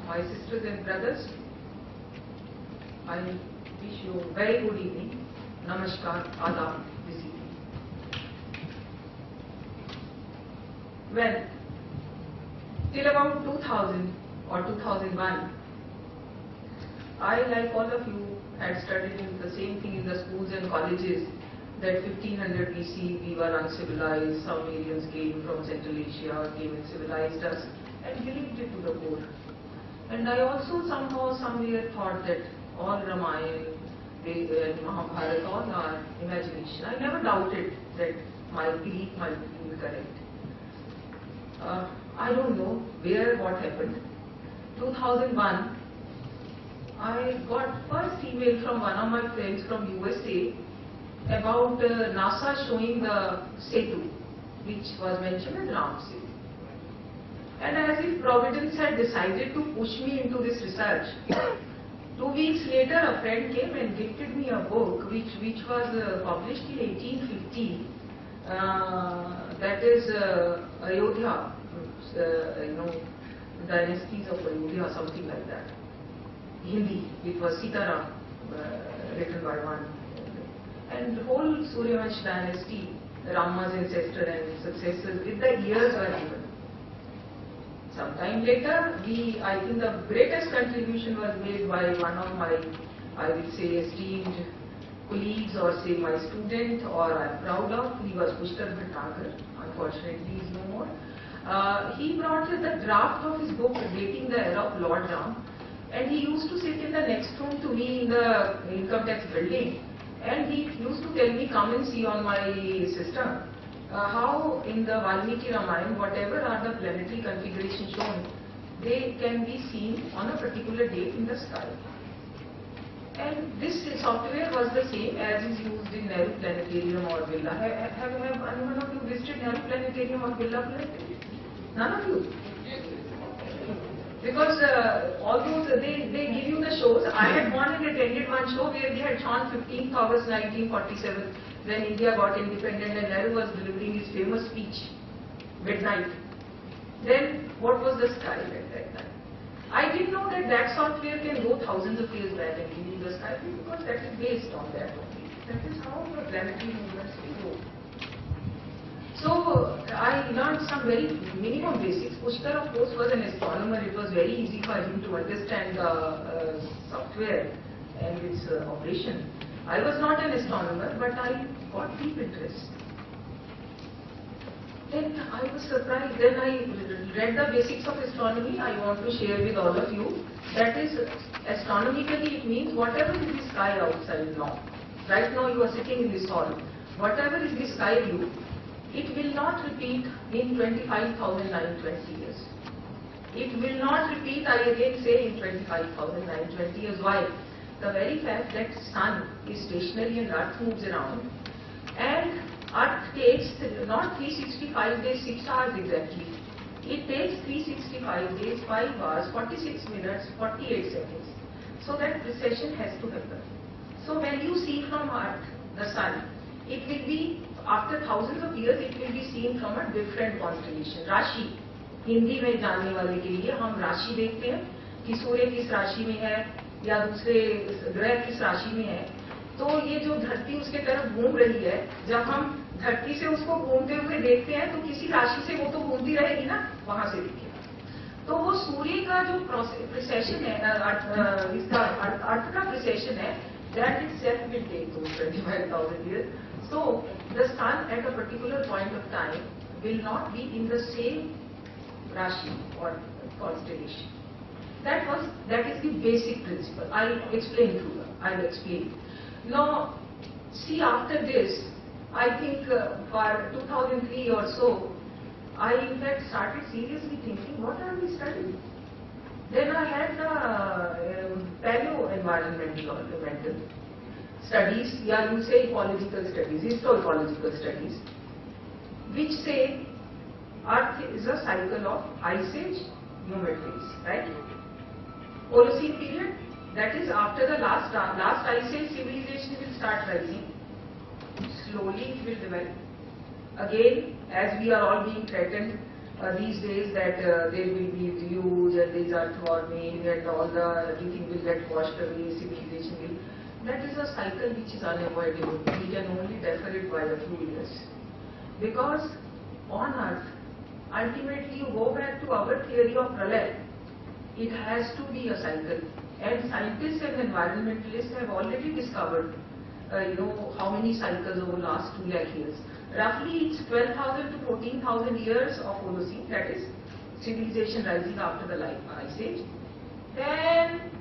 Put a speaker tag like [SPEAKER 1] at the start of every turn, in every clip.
[SPEAKER 1] my sisters and brothers, I wish you a very good evening. Namaskar, Adab, BCE. Well, till about 2000 or 2001, I, like all of you, had studied in the same thing in the schools and colleges, that 1500 BC we were uncivilized, some aliens came from Central Asia, came and civilized us, and believed it to the core. And I also somehow, somewhere thought that all Ramayan, Mahabharata, all are imagination. I never doubted that my belief might be incorrect. I don't know where, what happened. 2001, I got first email from one of my friends from USA about NASA showing the Setu, which was mentioned as Ram Setu. And as if Providence had decided to push me into this research, 2 weeks later a friend came and gifted me a book which was published in 1850, that is Ayodhya, dynasties of Ayodhya, something like that. Hindi, it was Sitaram, written by one. And the whole Suryavansh dynasty, Rama's ancestor and successors, with the years were given. Sometime later, I think the greatest contribution was made by one of my, I will say, esteemed colleagues, or say my student, or I am proud of. He was Pushkar Bhattagar. Unfortunately, he is no more. He brought the draft of his book dating the era of Lord Ram, and he used to sit in the next room to me in the income tax building, and he used to tell me, come and see on my system how in the Valmiki Ramayan, whatever are the planetary configurations shown, they can be seen on a particular date in the sky. And this software was the same as is used in Nehru Planetarium or Villa. Have anyone of you visited Nehru Planetarium or Villa Planetarium? None of you? Because all those, they give you the shows. I had gone and attended one show where they had shown 15th August 1947 when India got independent and Nehru was delivering his famous speech, midnight. Then what was the sky at that time? I didn't know that that software can go thousands of years back and give you the sky, because that is based on that only. That is how the planetary movements will go. So I learned some very minimum basics. Pushkar, of course, was an astronomer. It was very easy for him to understand the software and its operation. I was not an astronomer, but I got deep interest. Then I was surprised. Then I read the basics of astronomy. I want to share with all of you. That is, astronomically, it means whatever is the sky outside now. Right now you are sitting in this hall. Whatever is the sky view, it will not repeat in 25,920 years. It will not repeat, I again say, in 25,920 years. Why? The very fact that sun is stationary and earth moves around, and earth takes not 365 days, 6 hours exactly. It takes 365 days, 5 hours, 46 minutes, 48 seconds. So that precession has to happen. So when you see from earth, the sun, it will be, after thousands of years, it will be seen from a different constellation. राशि, हिंदी में जानने वाले के लिए हम राशि देखते हैं कि सूर्य किस राशि में है या दूसरे ग्रह किस राशि में है. तो ये जो धरती उसके तरफ घूम रही है, जब हम धरती से उसको घूमते हुए देखते हैं तो किसी राशि से वो तो घूमती रहेगी ना, वहां से दिखेगा. तो वो सूर्य का जो प्रिसेशन है, इसका अर्थ का प्रिसेशन है, that itself will take those 25,000 years. So the sun at a particular point of time will not be in the same rashi or constellation. That is the basic principle. I'll explain to you. I'll explain. Now, see, after this, I think for 2003 or so, I in fact started seriously thinking, what are we studying? Then I had the paleo-environmental studies, yeah, you say ecological studies, histo-ecological studies, which say Earth is a cycle of ice age, humid phase, right? Holocene period, that is after the last ice age, civilization will start rising. Slowly it will develop. Again, as we are all being threatened these days that there will be deluge and there is earthwarming and everything will get washed away, civilization will. That is a cycle which is unavoidable. We can only defer it by a few years. Because on Earth, ultimately you go back to our theory of pralaya, it has to be a cycle. And scientists and environmentalists have already discovered, how many cycles over the last 2 lakh years. Roughly it's 12,000 to 14,000 years of Holocene, that is civilization rising after the Ice Age. Then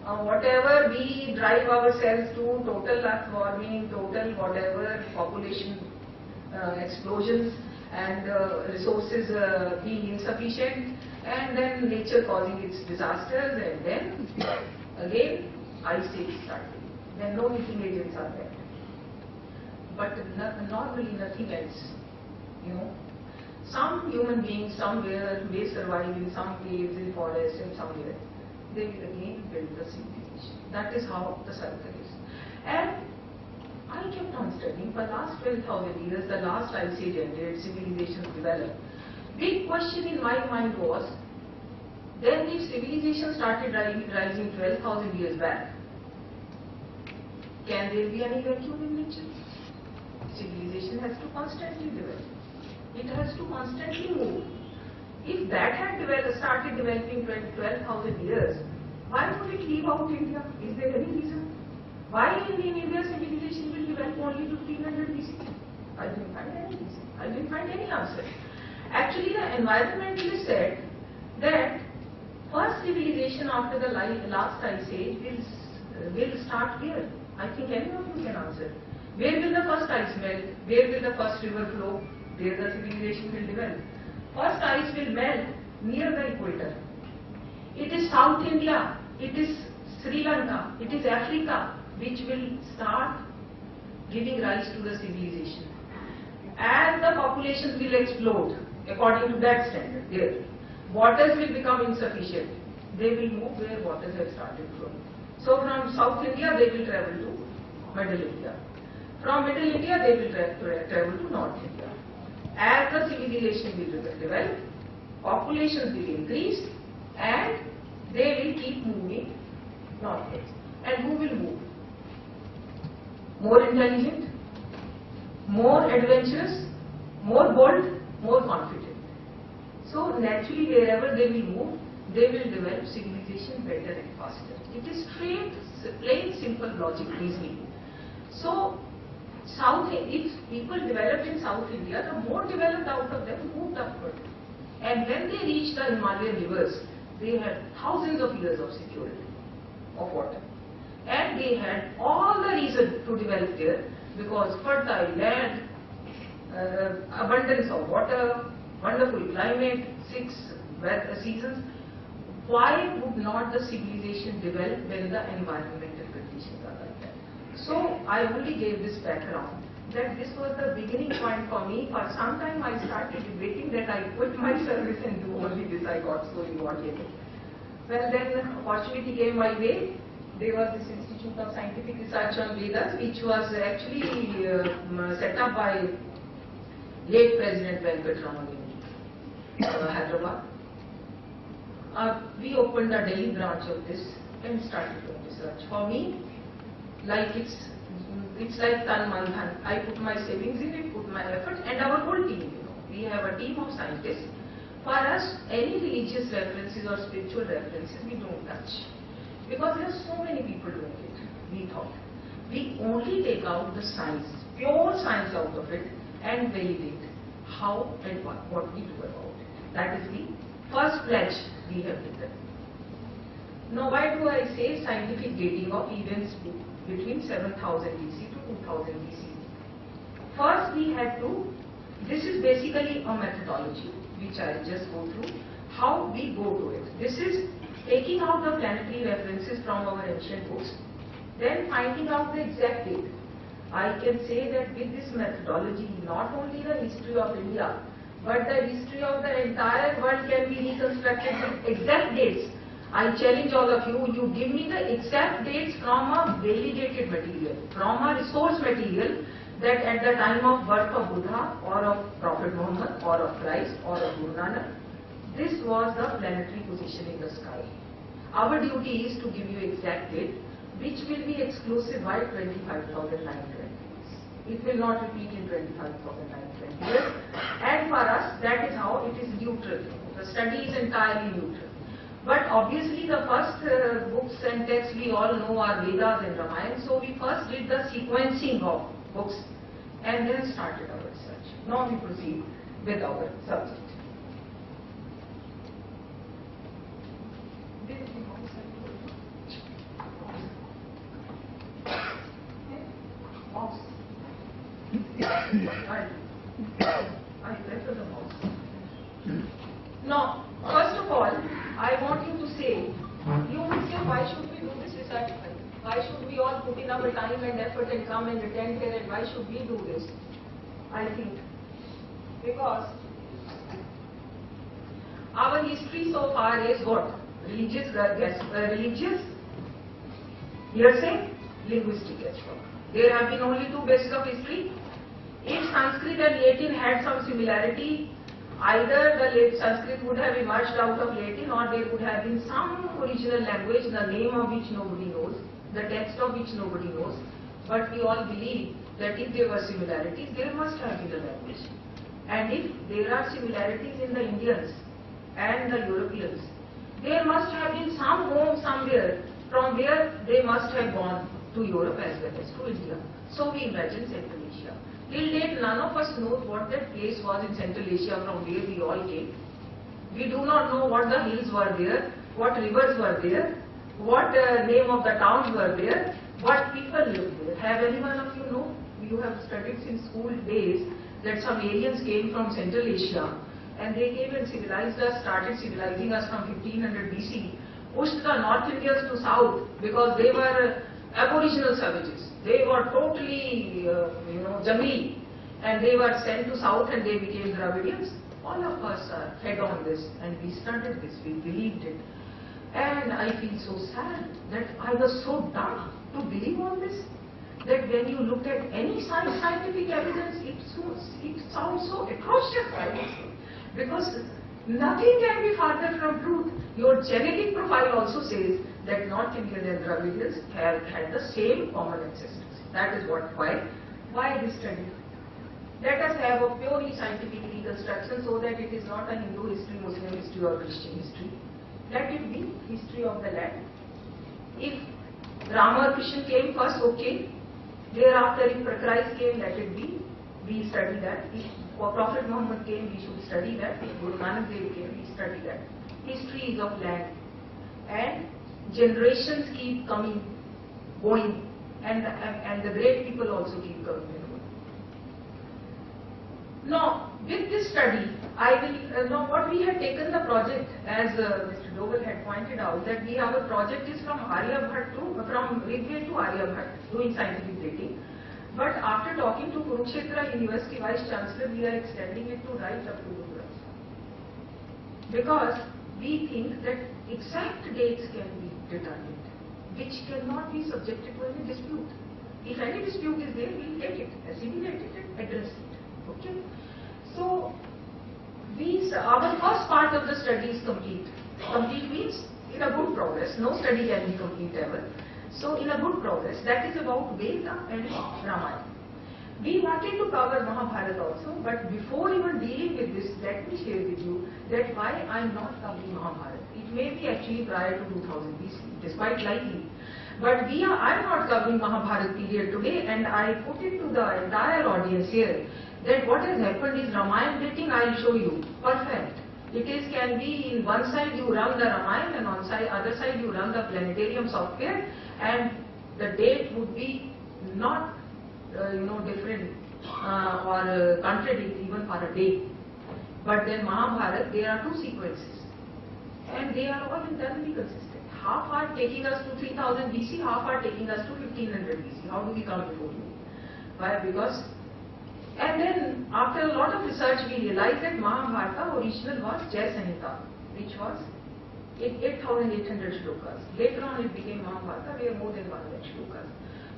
[SPEAKER 1] whatever we drive ourselves to, total earth warming, total whatever population explosions and resources being insufficient, and then nature causing its disasters, and then again Ice Age started. Then no heating agents are there. But normally nothing else. Some human beings somewhere may survive in some caves, in forests, and somewhere. They will again build the civilization. That is how the cycle is. And I kept on studying for the last 12,000 years, the last Ice Age ended, civilizations developed. Big question in my mind was, then if civilization started rising 12,000 years back, can there be any vacuum in nature? Civilization has to constantly develop. It has to constantly move. If that had started developing 12,000 years, why would it leave out India? Is there any reason? Why in India civilization will develop only 1500 BCE? I didn't find any reason. I didn't find any answer. Actually, the environmentalists said that first civilization after the last Ice Age will start here. I think any of you can answer. Where will the first ice melt? Where will the first river flow? There the civilization will develop. First ice will melt near the equator. It is South India, it is Sri Lanka, it is Africa which will start giving rise to the civilization. As the populations will explode according to that standard, there, waters will become insufficient. They will move where waters have started from. So from South India they will travel to Middle India. From Middle India they will travel to North India. As the civilization will develop, populations will increase and they will keep moving northwards. And who will move? More intelligent, more adventurous, more bold, more confident. So naturally wherever they will move, they will develop civilization better and faster. It is straight, plain, simple logic, reasoning. So if people developed in South India, the more developed out of them moved upward. And when they reached the Himalayan rivers, they had thousands of years of security of water. And they had all the reason to develop there because fertile land, abundance of water, wonderful climate, 6 seasons. Why would not the civilization develop when the environmental conditions are like that? So I only gave this background that this was the beginning point for me. For some time I started debating that I quit my service and do only this. I got so involved. Well, then opportunity came my way. There was this Institute of Scientific Research on Vedas, which was actually set up by late President Ramayan, Hyderabad. We opened a Delhi branch of this and started doing research. For me, like it's like tan man dhan. I put my savings in it, put my effort, and our whole team. We have a team of scientists. For us, any religious references or spiritual references we don't touch. Because there are so many people doing it, we thought. We only take out the science, pure science out of it and validate how and what we do about it. That is the first pledge we have written. Now why do I say scientific dating of events between 7000 BC to 2000 BC? First we had to, this is basically a methodology which I will just go through, how we go to it. This is taking out the planetary references from our ancient books, then finding out the exact date. I can say that with this methodology, not only the history of India, but the history of the entire world can be reconstructed with exact dates. I challenge all of you, you give me the exact dates from a validated material, from a resource material that at the time of birth of Buddha or of Prophet Muhammad or of Christ or of Guru Nanak, this was the planetary position in the sky. Our duty is to give you exact date, which will be exclusive by 25,920 years. It will not repeat in 25,920 years. And for us, that is how it is neutral. The study is entirely neutral. But obviously the first books and texts we all know are Vedas and Ramayan. So we first did the sequencing of books and then started our research. Now we proceed with our subject. I prefer the mouse. Now, first of all, I want you to say, you will say, why should we do this research? Why should we all put in our time and effort and come and attend here, and why should we do this? I think because our history so far is what? Religious, hearsay, linguistic guesswork. There have been only two bases of history. If Sanskrit and Latin had some similarity, either the Sanskrit would have emerged out of Latin, or there would have been some original language, the name of which nobody knows, the text of which nobody knows. But we all believe that if there were similarities, there must have been a language. And if there are similarities in the Indians and the Europeans, there must have been some home somewhere from where they must have gone to Europe as well as to India. So we imagine Central Asia. Till date, none of us knows what that place was in Central Asia from where we all came. We do not know what the hills were there, what rivers were there, what name of the towns were there, what people lived there. Have any one of you know? You have studied since school days that some Aryans came from Central Asia and they came and civilized us, started civilizing us from 1500 BCE, pushed the North Indians to South because they were aboriginal savages. They were totally, jungly, and they were sent to South and they became Dravidians. All of us are fed on this and we studied this, we believed it. And I feel so sad that I was so dumb to believe on this, that when you look at any scientific evidence, it sounds so atrocious, I would say. Because nothing can be farther from truth. Your genetic profile also says that North Indian and Dravidians have had the same common ancestors. That is why this study. Let us have a purely scientific reconstruction so that it is not a Hindu history, Muslim history or Christian history. Let it be history of the land. If Rama or Krishna came first, okay. Thereafter, if Christ came, let it be. We study that. If Prophet Muhammad came, we should study that. If Guru Nanak Dev came, we study that. History is of land. And generations keep coming, going. And the great people also keep coming and going. Now, with this study, I will, now what we have taken the project, as Mr. Doval had pointed out, that our project is from Rigveda to Aryabhat, doing scientific dating. But after talking to Kurukshetra University Vice Chancellor, we are extending it to right up to the Guru. Because we think that exact dates can be determined, which cannot be subjected to any dispute. If any dispute is there, we will take it, assimilate it and address it. Okay? So, our first part of the study is complete. Complete means in a good progress. No study can be complete ever. So, in a good progress, that is about Veda and Ramayan. We wanted to cover Mahabharata also, but before even dealing with this, let me share with you that why I am not covering Mahabharata. It may be actually prior to 2000 BC, despite likely. But I am not covering Mahabharata period today, and I put it to the entire audience here that what has happened is Ramayan dating, I will show you. Perfect. Can be in one side you run the Ramayan and on other side you run the planetarium software, and the date would be not different or contradict even for a day. But then Mahabharata, there are two sequences and they are all internally consistent. Half are taking us to 3000 BC, half are taking us to 1500 BC. How do we come before you? Why? Because, and then after a lot of research we realized that Mahabharata original was Jai Samhita, which was 8,800 shlokas. Later on it became Mahabharata, where more than 100 shlokas.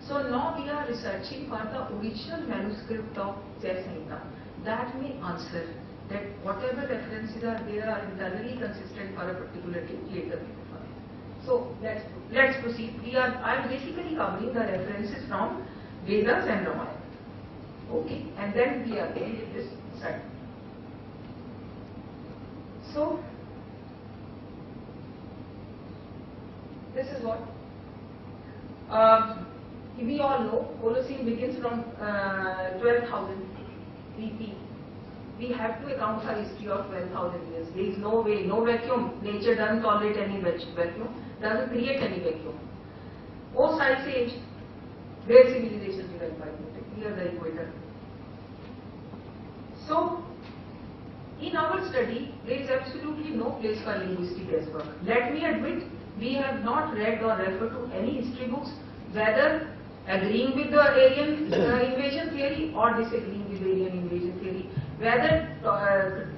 [SPEAKER 1] So now we are researching for the original manuscript of Jai Samhita. That may answer that whatever references are there are internally consistent for a particular date later. So let's proceed. I am basically covering the references from Vedas and Ramayan. Okay, and then we are going with this side. So this is what we all know. Holocene begins from 12,000 BP. We have to account for history of 12,000 years. There is no way, no vacuum. Nature doesn't tolerate any vacuum, doesn't create any vacuum. Post Ice Age, where civilization developed by near the equator. So, in our study, there is absolutely no place for linguistic guesswork. Let me admit, we have not read or referred to any history books, whether agreeing with the Aryan invasion theory or disagreeing with Aryan invasion theory, whether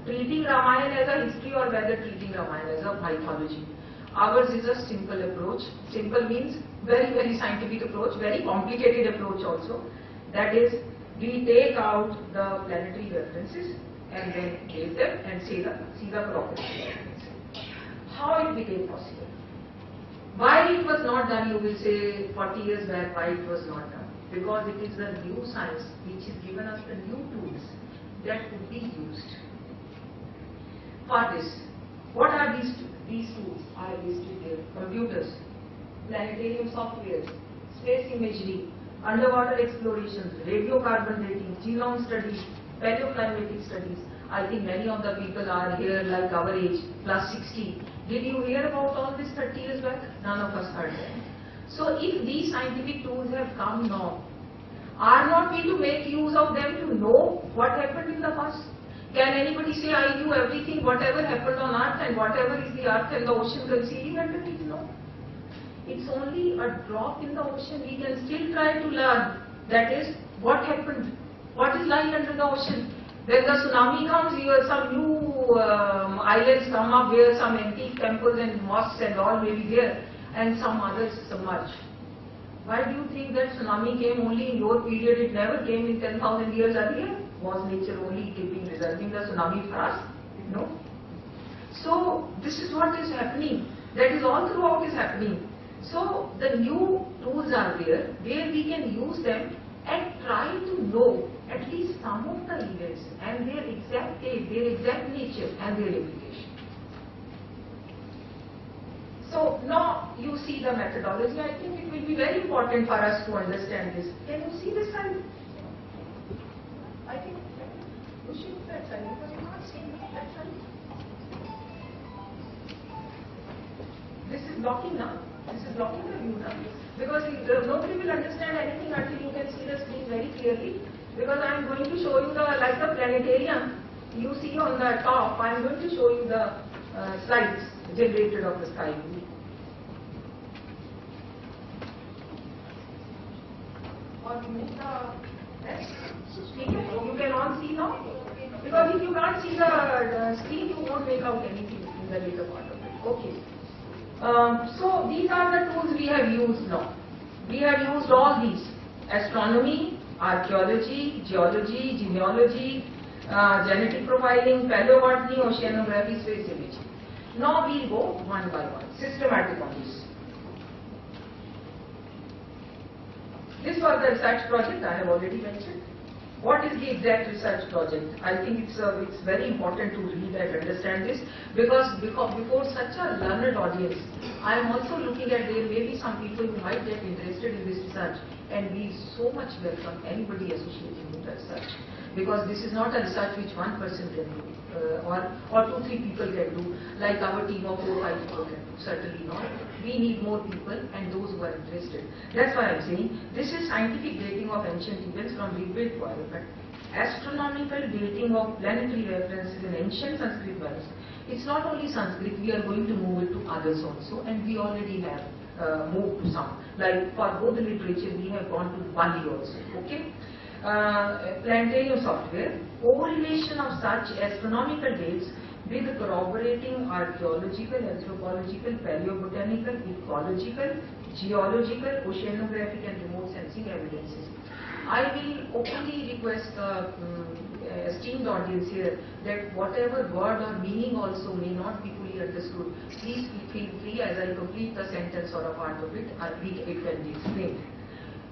[SPEAKER 1] treating Ramayan as a history or whether treating Ramayan as a mythology. Ours is a simple approach. Simple means very, very scientific approach, very complicated approach also. That is, we take out the planetary references and then take them and see the property references. How it became possible? Why it was not done, you will say 40 years back, why it was not done? Because it is the new science which has given us the new tools that could be used. For this, what are these tools? These tools are listed there. Computers, planetarium software, space imagery, underwater explorations, radiocarbon dating, genome studies, paleoclimatic studies. I think many of the people are here like our age, plus 60. Did you hear about all this 30 years back? None of us heard that. So if these scientific tools have come now, are not we to make use of them to know what happened in the past? Can anybody say, I knew everything, whatever happened on earth and whatever is the earth and the ocean concealing underneath? No. It's only a drop in the ocean. We can still try to learn. That is, what happened? What is lying under the ocean? When the tsunami comes, here some new islands come up where some antique temples and mosques and all may be there, and some others submerge. Why do you think that tsunami came only in your period? It never came in 10,000 years earlier. Was nature only reserving the tsunami for us? No. So this is what is happening. That is all throughout is happening. So the new tools are there where we can use them and try to know at least some of the events and their exact date, their exact nature and their implication. So now you see the methodology. I think it will be very important for us to understand this. Can you see this side? I think you should look that side because you can't see that side. This is blocking now. This is blocking the view now. Because nobody will understand anything until you can see the screen very clearly. Because I am going to show you like the planetarium you see on the top, I am going to show you the slides generated of the sky view. Or make the rest. You can all see now. Because if you can't see the screen, you won't make out anything in the later part of it. Okay. So these are the tools we have used now. We have used all these: astronomy, archaeology, geology, genealogy, genetic profiling, paleobotany, oceanography, space imaging. Now we go one by one, systematic on this. This was the research project I have already mentioned. What is the exact research project? I think it's very important to read and understand this because before such a learned audience, I am also looking at there may be some people who might get interested in this research, and we so much welcome anybody associated with the research, because this is not a research which one person can do or 2-3 people can do, like our team of 4-5 people can do. Certainly not. We need more people and those who are interested. That's why I am saying this is scientific dating of ancient events from rebuilt to Aryan. Astronomical dating of planetary references in ancient Sanskrit words. It's not only Sanskrit, we are going to move it to others also, and we already have moved to some. Like for Buddha literature, we have gone to Bali also. Okay? Planetarium software, correlation of such astronomical dates with corroborating archaeological, anthropological, paleobotanical, ecological, geological, oceanographic and remote sensing evidences. I will openly request the esteemed audience here that whatever word or meaning also may not be fully understood, please feel free as I complete the sentence or a part of it, it can be explained.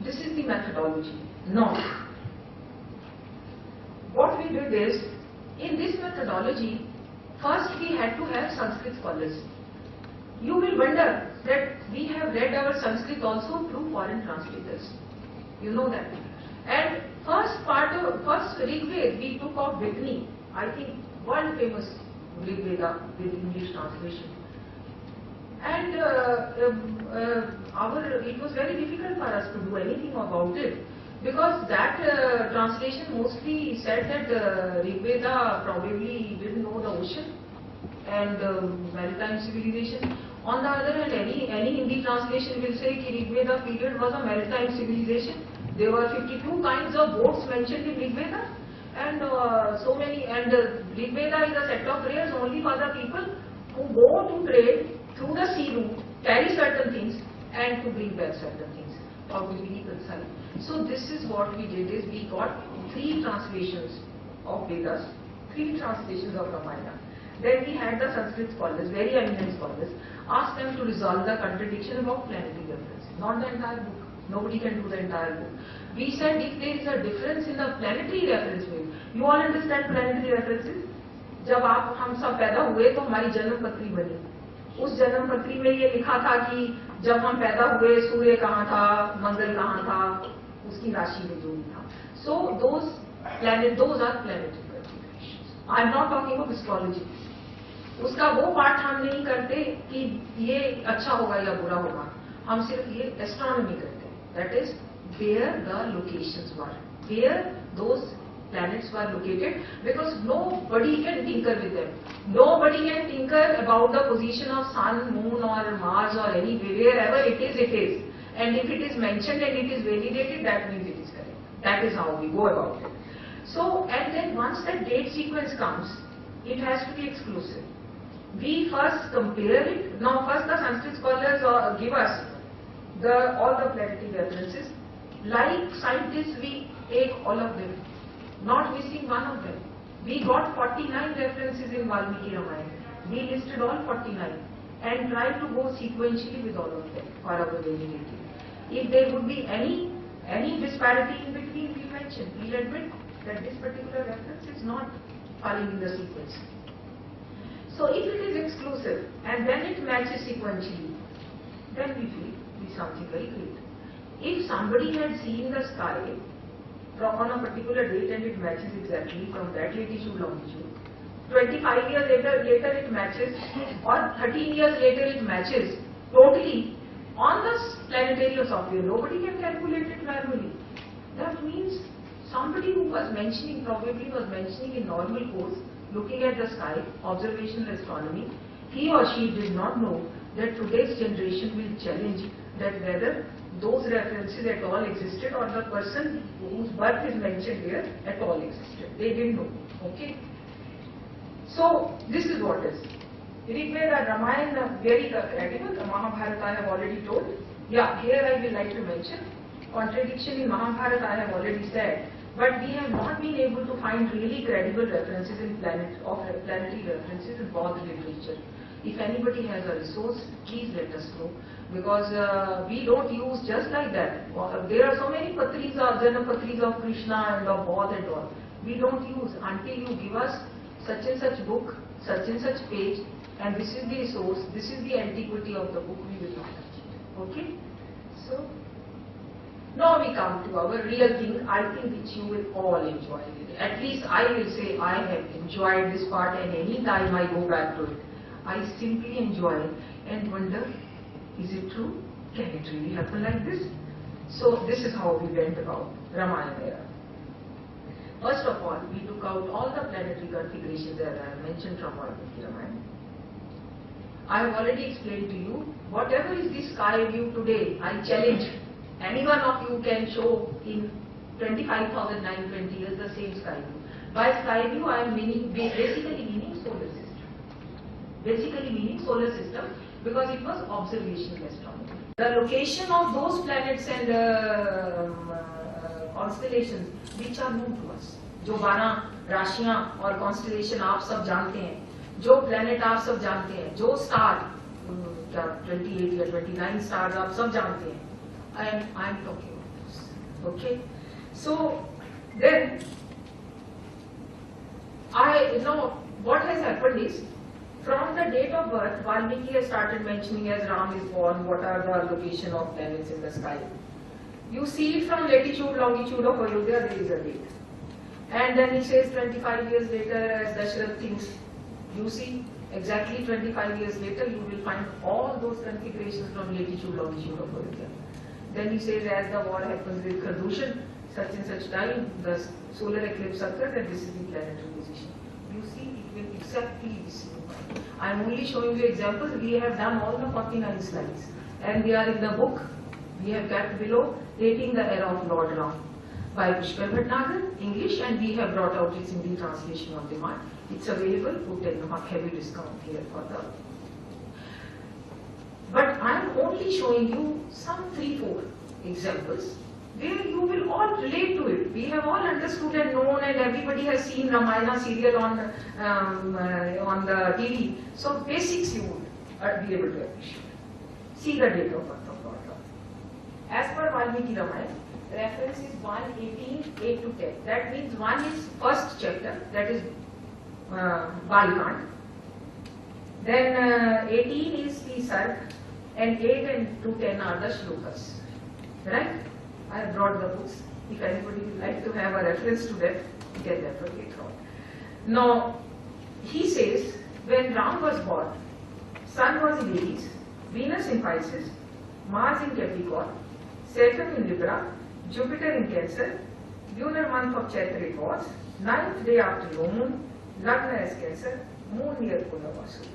[SPEAKER 1] This is the methodology. Now, what we did is, in this methodology, first we had to have Sanskrit scholars. You will wonder that we have read our Sanskrit also through foreign translators. You know that. And first Rigveda we took of Botany, I think world famous Rigveda with English translation. And it was very difficult for us to do anything about it, because that translation mostly said that Rigveda probably didn't know the ocean and maritime civilization. On the other hand, any Hindi translation will say that Rigveda period was a maritime civilization. There were 52 kinds of boats mentioned in Rigveda, and Rigveda is a set of prayers only for the people who go to trade through the sea route, carry certain things, and to bring back certain things out of the legal side. So this is what we did, is we got 3 translations of Vedas, 3 translations of Ramayana. Then we had the Sanskrit scholars, very eminent scholars, asked them to resolve the contradiction about planetary reference, not the entire book. Nobody can do the entire book. We said if there is a difference in the planetary reference में, you all understand planetary references? जब हम सब पैदा हुए तो हमारी जन्म पत्री बनी. उस जन्म पत्री में ये लिखा था कि जब हम पैदा हुए सूर्य कहाँ था, मंगल कहाँ था, उसकी राशि में जो भी था. So those are planetary configurations. I am not talking of astrology. उसका वो पाठ हम नहीं करते कि ये अच्छा होगा या बुरा होगा. हम सिर्फ ये एस्ट्रोनॉमी करते हैं. That is where the locations were, where those planets were located, because nobody can tinker with them. Nobody can tinker about the position of sun, moon or Mars or any, wherever it is, it is. And if it is mentioned and it is validated, that means it is correct. That is how we go about it. So, and then once that date sequence comes, it has to be exclusive. We first compare it. Now first the Sanskrit scholars give us all the planetary references. Like scientists, we take all of them, not missing one of them. We got 49 references in Valmiki Ramayana. We listed all 49 and tried to go sequentially with all of them for our validity. If there would be any disparity in between, we mention. We admit that this particular reference is not falling in the sequence. So if it is exclusive and then it matches sequentially, then we feel it is something very great. If somebody had seen the sky on a particular date and it matches exactly from that latitude, longitude, 25 years later it matches, or 13 years later it matches totally on the planetarium software, nobody can calculate it manually. That means somebody who was mentioning, probably was mentioning in normal course, looking at the sky, observational astronomy, he or she did not know that today's generation will challenge that whether those references at all existed or the person whose birth is mentioned here at all existed. They didn't know. Okay? So, this is what is. Rigveda, Ramayan, very credible. The Mahabharata I have already told. Yeah, here I will like to mention. Contradiction in Mahabharata I have already said. But we have not been able to find really credible references in planetary references in Bauddha literature. If anybody has a resource, please let us know. Because we don't use just like that. There are so many patris, Janapatris of Krishna and of Bauddha and all. We don't use until you give us such and such book, such and such page, and this is the resource, this is the antiquity of the book, we will not touch it. Okay? So, now we come to our real thing, I think which you will all enjoy. At least I will say I have enjoyed this part, and any time I go back to it, I simply enjoy and wonder, is it true? Can it really happen like this? So this is how we went about Ramayana era. First of all, we took out all the planetary configurations that I have mentioned from Ramayana. I have already explained to you, whatever is the sky view today, I challenge any one of you can show in 25,920 years the same sky view. By sky view, I am basically meaning solar system. basically meaning solar system, because it was observational astronomy. The location of those planets and constellations which are known to us, जो 12 राशियां और constellation आप सब जानते हैं, जो planet आप सब जानते हैं, जो star क्या 28 या 29 stars आप सब जानते हैं, I am talking about this. Okay, so then I know what has happened is, from the date of birth, Valmiki has started mentioning as Ram is born, what are the location of planets in the sky. You see it from latitude, longitude of Ayodhya, there is a date. And then he says 25 years later, as Dashrath thinks, you see, exactly 25 years later, you will find all those configurations from latitude, longitude of Ayodhya. Then he says, as the war happens with Khardushan, such and such time, the solar eclipse occurs, and this is the planetary position. You see, it will exactly be seen. I am only showing you examples. We have done all the 49 slides, and they are in the book. We have kept below, Dating the Era of Lord Ram by Pushkar Bhatnagar, English, and we have brought out its Hindi translation on demand. It's available, put in a heavy discount here for the. But I am only showing you some 3-4 examples where you will all relate to it. We have all understood and known, and everybody has seen Ramayana serial on the TV. So basics you would be able to appreciate. See the date of birth of Lord Ram. As per Valmiki Ramayana, reference is 1:18, 8 to 10. That means 1 is first chapter, that is Balkand. Then 18 is the Sarg, and 8 and to 10 are the shlokas. Right? I have brought the books. If anybody would like to have a reference to that, you can refer later on. Now, he says, when Ram was born, Sun was in Aries, Venus in Pisces, Mars in Capricorn, Saturn in Libra, Jupiter in Cancer, lunar month of Chaitra it was, 9th day after low moon, Lagna as Cancer, moon near Punavasu.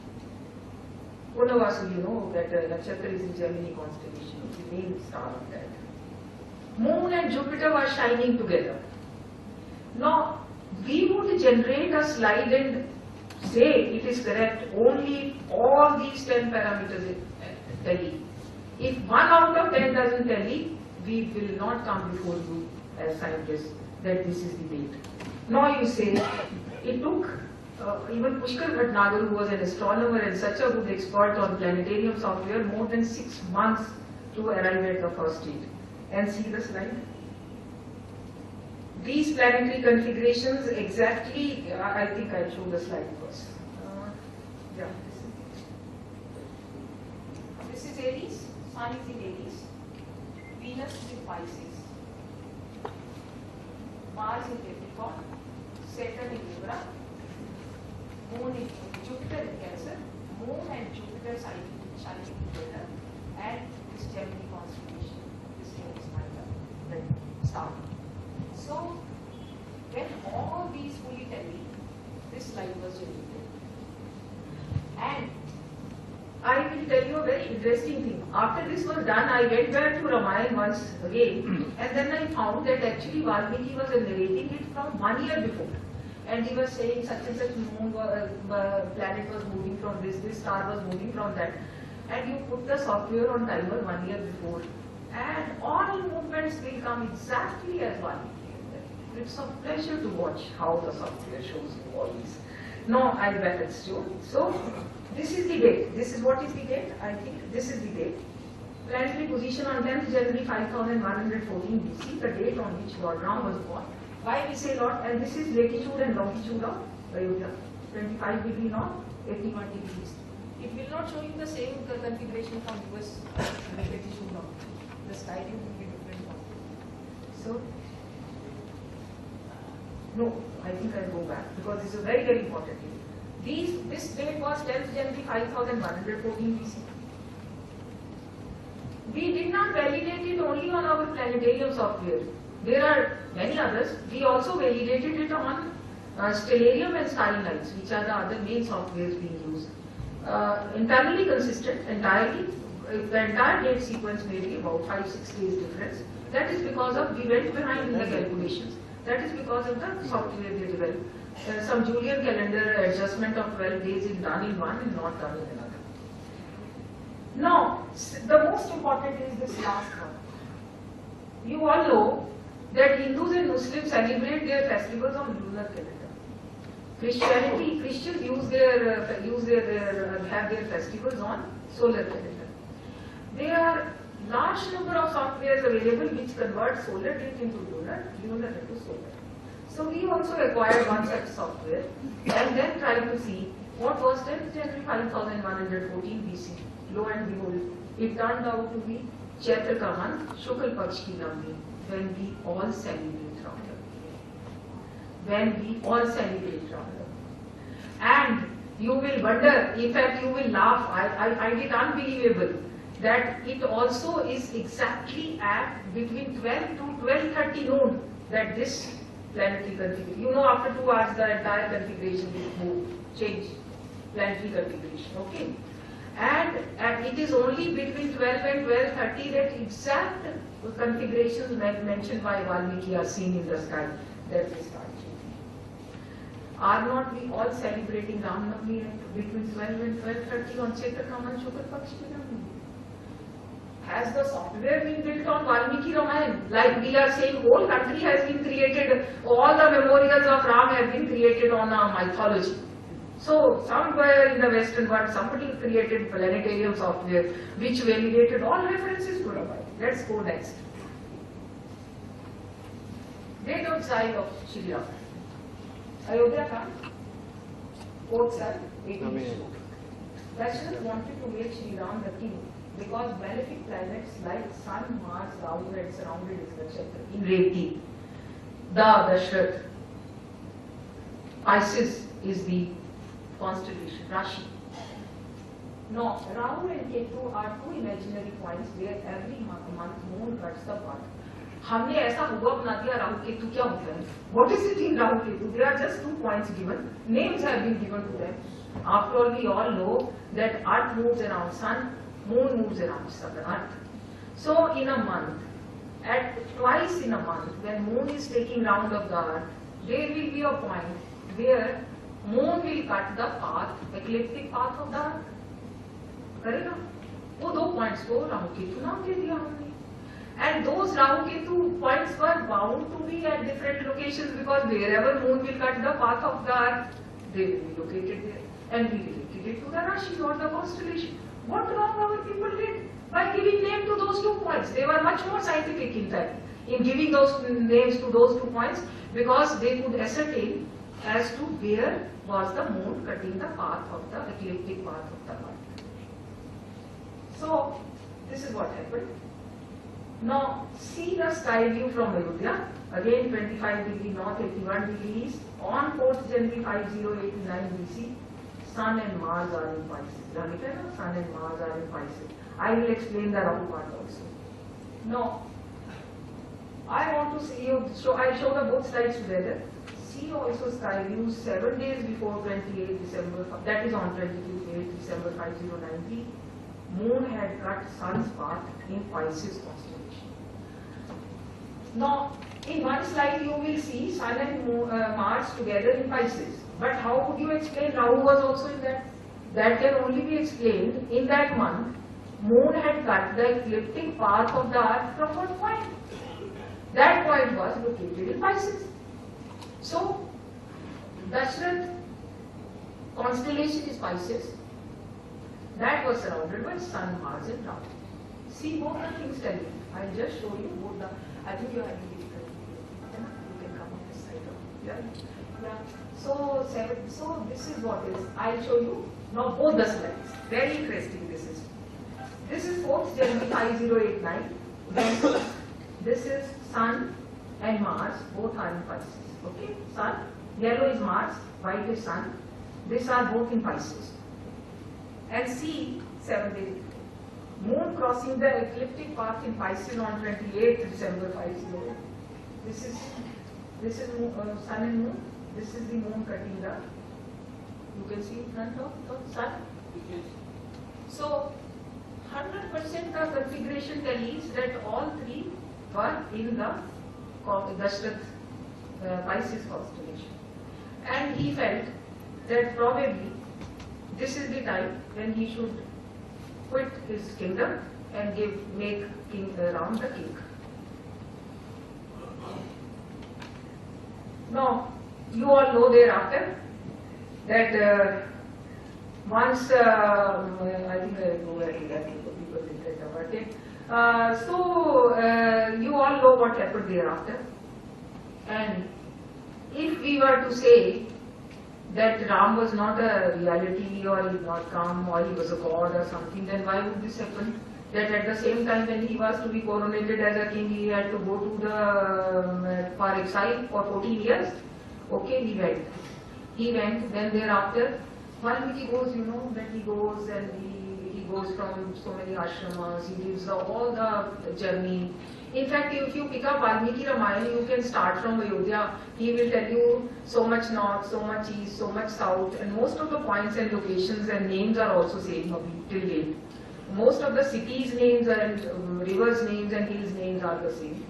[SPEAKER 1] Punavasu, you know that Nakshatra is in Gemini constellation, it's the main star of that. Moon and Jupiter were shining together. Now, we would generate a slide and say it is correct only all these 10 parameters tally. If 1 out of 10 doesn't tally, we will not come before you as scientists that this is the date. Now you say, it took even Pushkar Bhatnagar, who was an astronomer and such a good expert on planetarium software, more than 6 months to arrive at the first date. And see the slide. These planetary configurations exactly, I think I'll show the slide first. Yeah, this is Aries, Sun is in Aries, Venus is in Pisces, Mars in Capricorn, Saturn in Libra, Moon in Jupiter in Cancer, Moon and Jupiter shining together, and this Gemini constellation. Star. So, when all these fully tally, this slide was generated. And I will tell you a very interesting thing. After this was done, I went back to Ramayan once again, and then I found that actually Valmiki was narrating it from 1 year before. And he was saying such and such moon, planet was moving from this star was moving from that. And you put the software on timer 1 year before. And all movements will come exactly as one. It's a pleasure to watch how the software shows you all these. Now I'll back it to. So this is the date. This is what is the date? I think this is the date. Planetary position on 10th January 5114 BC, the date on which Lord Ram was born. Why we say Lord? And this is latitude and longitude of Ayodhya. 25 degree north, 81 degrees east. It will not show you the same configuration from US latitude north. The styling will be different. So, no, I think I'll go back because this is very, very important. This date was 10th January 5114 BC. We did not validate it only on our planetarium software. There are many others. We also validated it on Stellarium and Starry Nights, which are the other main softwares being used. Internally consistent, entirely. The entire date sequence may be about 5-6 days difference. That is because of we went behind in the calculations. That is because of the software they developed. some Julian calendar adjustment of 12 days is done in one and not done in another. Now, the most important is this last one. You all know that Hindus and Muslims celebrate their festivals on lunar calendar. Christians have their festivals on solar calendar. There are large number of softwares available which convert solar date into lunar, lunar into solar. So we also acquired one such software and then tried to see what was 10th January 5114 BC. Lo and behold, it turned out to be Chaitra ka month, Shukal Paksh ki Navami, when we all celebrate Ramayan. When we all celebrate Ramayan. And you will wonder, in fact you will laugh, I find it unbelievable that it also is exactly at between 12 to 12:30 noon that this planetary configuration. You know, after 2 hours the entire configuration will move, change, planetary configuration, okay? And it is only between 12 and 12:30 that exact configurations mentioned by Valmiki are seen in the sky that they start changing. Are not we all celebrating Ramanavami between 12 and 12:30 on Chaitra Kaman Shukal Paksh ki Navami? Has the software been built on Valmiki Ramayan? Like we are saying, whole country has been created, all the memorials of Ram have been created on a mythology. So somewhere in the Western world, somebody created planetarium software which validated all references to Ramayan. Let's go next. Date of exile of Shri Ram. Ayodhya ka 4th Sal 1802. Dashrath wanted to make Shri Ram the king because malefic planets like Sun, Mars, Rahu had surrounded his nakshatra in Reti. The Dashrath. Pisces is the constellation, Rashi. Now, Rahu and Ketu are two imaginary points where every month moon cuts the path. हमने ऐसा हुआ बना दिया राहु केतु क्या होता है? What is it in Rahu Ketu? There are just 2 points given. Names have been given to them. After all, we all know that Earth moves around Sun, Moon moves around Earth. So, in a month, at twice in a month, when Moon is taking round of the Earth, there will be a point where Moon will cut the path, ecliptic path of the Earth. करेगा? वो 2 points को राहु केतु नाम दे दिया हमने. And those Rahu Ketu points were bound to be at different locations because wherever Moon will cut the path of the Earth, they will be located there. And we related it to the Rashi or the constellation. What wrong our people did by giving name to those 2 points? They were much more scientific in fact in giving those names to those 2 points because they could ascertain as to where was the Moon cutting the path of the ecliptic path of the Earth. So this is what happened. Now, see the sky view from Ayodhya, again 25 degree north, 81 degree east, on 4th January 5089 BC, Sun and Mars are in Pisces. Sun and Mars are in Pisces. I will explain the Rahu part also. Now, I want to see you, so I will show the both slides together. See also sky view 7 days before 28 December, that is on 28 December 5090. Moon had cut Sun's path in Pisces constellation. Now, in one slide you will see Sun and Mars together in Pisces. But how would you explain Rahu was also in that? That can only be explained in that month. Moon had cut the ecliptic path of the Earth from what point? That point was located in Pisces. So, Dashrath constellation is Pisces. That was surrounded by Sun, Mars and Rahu. See both the things tell you. I will just show you both the, I think you are having difficulty. You can come on this side. Yeah. So this is what is, I will show you now both the slides. Very interesting this is. This is 4th January 5089. Then this is Sun and Mars, both are in Pisces. Okay, Sun, yellow is Mars, white is Sun. These are both in Pisces. And see 7 days. Moon crossing the ecliptic path in Pisces on 28th December 50. This is Sun and Moon. This is the Moon cutting the. You can see in front of the Sun. So 100% the configuration tells that all 3 were in the Dashrath Pisces constellation. And he felt that probably this is the time when he should quit his kingdom and make King Ram the king. Now, you all know thereafter that once, I think I know where exactly people will get about it. You all know what happened thereafter. And if we were to say that Ram was not a reality, or he did not come, or he was a god or something, then why would this happen? That at the same time when he was to be coronated as a king, he had to go to the for exile for 14 years. Okay, he went. He went. Then thereafter, Valmiki goes, you know, that he goes and he goes from so many ashramas. He gives all the journey. In fact, if you pick up Valmiki Ramayana, you can start from Ayodhya. He will tell you so much north, so much east, so much south, and most of the points and locations and names are also same till date. Most of the cities' names and rivers' names and hills' names are the same.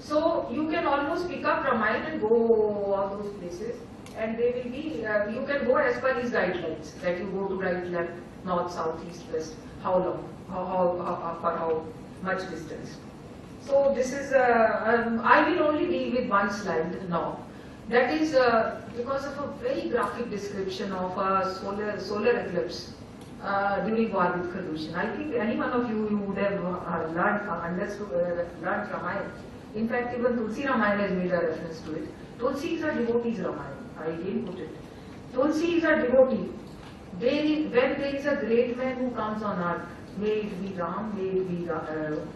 [SPEAKER 1] So you can almost pick up Ramayana and go all those places, and they will be. You can go as per his guidelines, that you go to right, left, north, south, east, west. How long? For how much distance? So this is. I will only deal with one slide now. That is because of a very graphic description of a solar eclipse during war with Khardushan. I think any one of you would have learned Ramayana. In fact, even Tulsi Ramayana has made a reference to it. Tulsi is a devotee's Ramayana. I didn't put it. Tulsi is a devotee. When there is a great man who comes on earth, may it be Ram, may it be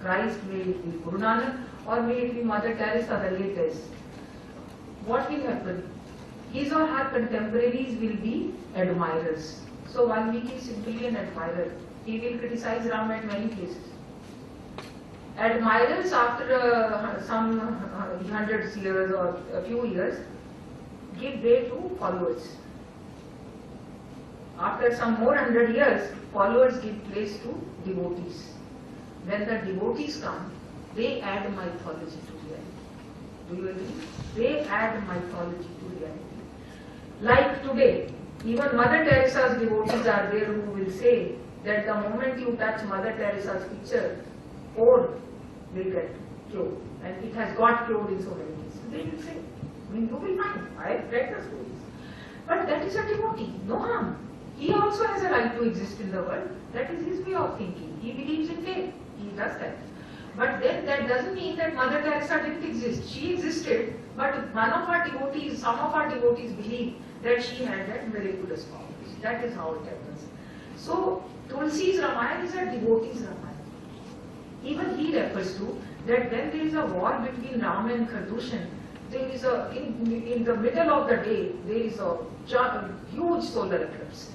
[SPEAKER 1] Christ, may it be Guru Nanak, or may it be Mother Teresa, the latest, what will happen? His or her contemporaries will be admirers. So Valmiki is simply an admirer. He will criticize Ram at many places. Admirers, after some hundreds years or a few years, give way to followers. After some more 100 years, followers give place to devotees. When the devotees come, they add mythology to reality. Do you agree? They add mythology to reality. Like today, even Mother Teresa's devotees are there who will say that the moment you touch Mother Teresa's picture, or will get cured. And it has got cured in so many cases. They will say, I mean, you will find. I have read the stories. But that is a devotee, no harm. He also has a right to exist in the world. That is his way of thinking. He believes in faith. He does that. But then that doesn't mean that Mother Teresa didn't exist. She existed, but some of our devotees believe that she had that miraculous powers. That is how it happens. So Tulsi's Ramayana is a devotee's Ramayana. Even he refers to that when there is a war between Ram and Khardushan, there is in the middle of the day, there is a huge solar eclipse.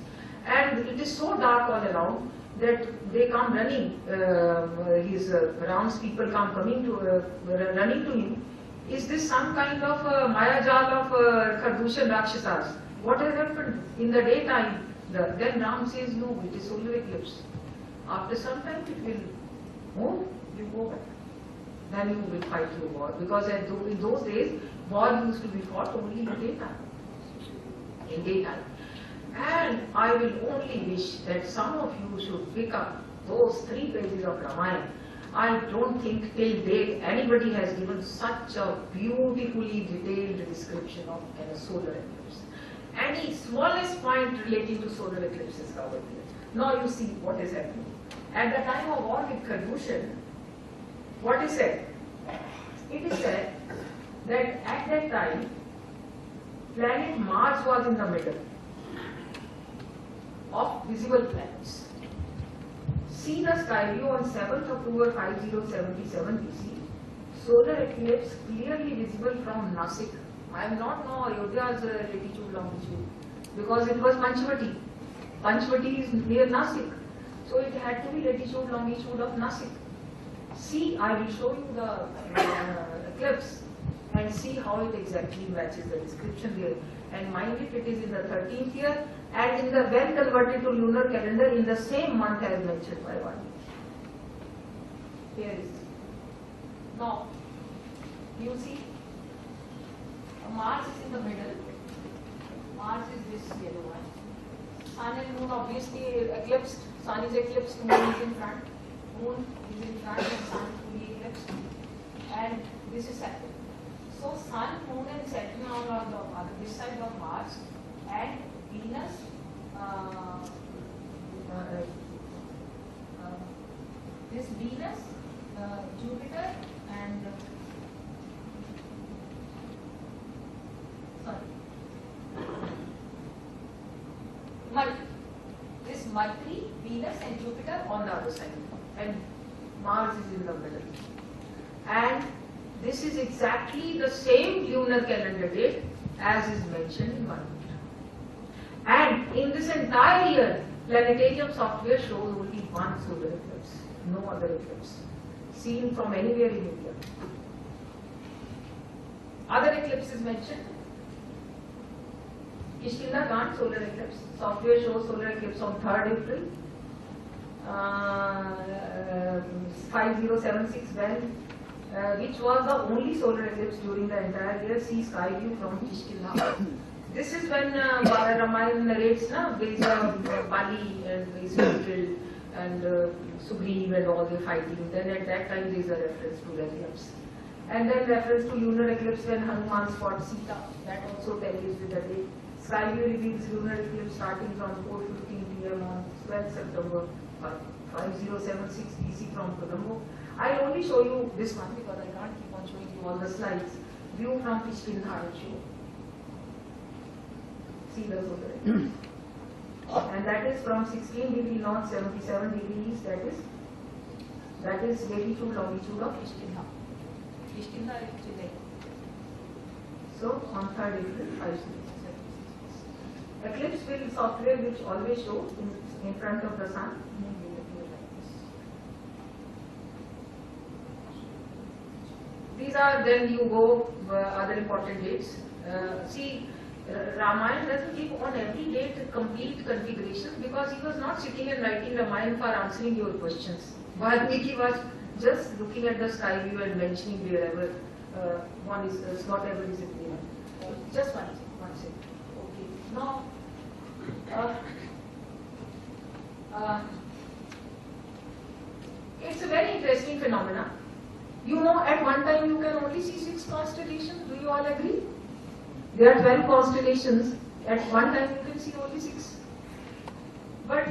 [SPEAKER 1] And it is so dark all around that they come running, Ram's people come running to him. Is this some kind of Mayajal of Khardushan Rakshasas? What has happened? In the daytime, then Ram says, no, it is solar eclipse. After some time it will move, you go back. Then you will fight your war. Because in those days, war used to be fought only in daytime. In daytime. And I will only wish that some of you should pick up those 3 pages of Ramayana. I don't think till date anybody has given such a beautifully detailed description of a solar eclipse. Any smallest point relating to solar eclipse is covered here. Now you see what is happening. At the time of war with Khardushan, what is said? It is said that at that time, planet Mars was in the middle of visible planets. See the sky view on 7th October 5077 BCE. Solar eclipse clearly visible from Nasik. I am not know Ayodhya's latitude longitude because it was Panchvati. Panchvati is near Nasik. So it had to be latitude longitude of Nasik. See, I will show you the eclipse and see how it exactly matches the description there. And mind it is in the 13th year and in the when converted to lunar calendar in the same month as mentioned by one. Here is. Now, you see, Mars is in the middle Mars is this yellow one. Sun and Moon obviously eclipsed. Sun is eclipsed, Moon is in front. Moon is in front and Sun fully eclipsed. And this is Saturn. So Sun, Moon and Saturn are on this side of Mars, and Venus, this Venus, Jupiter and Mercury. This Mercury, Venus and Jupiter on the other side, and Mars is in the middle. And this is exactly the same lunar calendar date as is mentioned in 1 meter. And in this entire year, planetarium software shows only one solar eclipse, no other eclipse, seen from anywhere in India. Other eclipses mentioned. Kishkinda solar eclipse. Software shows solar eclipse on 3rd April. 5076 when, which was the only solar eclipse during the entire year. See sky view from Kishkinda. This is when Ramayan narrates Bali and Israel and Sugriv and all the fighting. Then at that time there is a reference to the eclipse. And then reference to lunar eclipse when Hanuman fought Sita. That also tallies with the date. Sky view reveals lunar eclipse starting from 4:15 p.m. on 12th September 5076 BC from Colombo. I'll only show you this one because I can't keep on showing you all the slides. View from Kishkinda I will show. See the solar eclipse. And that is from 16 degree north, 77 degree east. That is latitude, longitude of Kishkinda. Kishkinda is Chile. So on 3rd April 576. Eclipse will software which always show in front of the sun. These are, then you go other important dates. See, Ramayan doesn't give on every date complete configurations because he was not sitting and writing Ramayan for answering your questions. Valmiki was just looking at the sky view and mentioning wherever whatever is given. Just one second. Okay. Now, it's a very interesting phenomenon. You know, at one time you can only see 6 constellations. Do you all agree? There are 12 constellations. At one time you can see only 6. But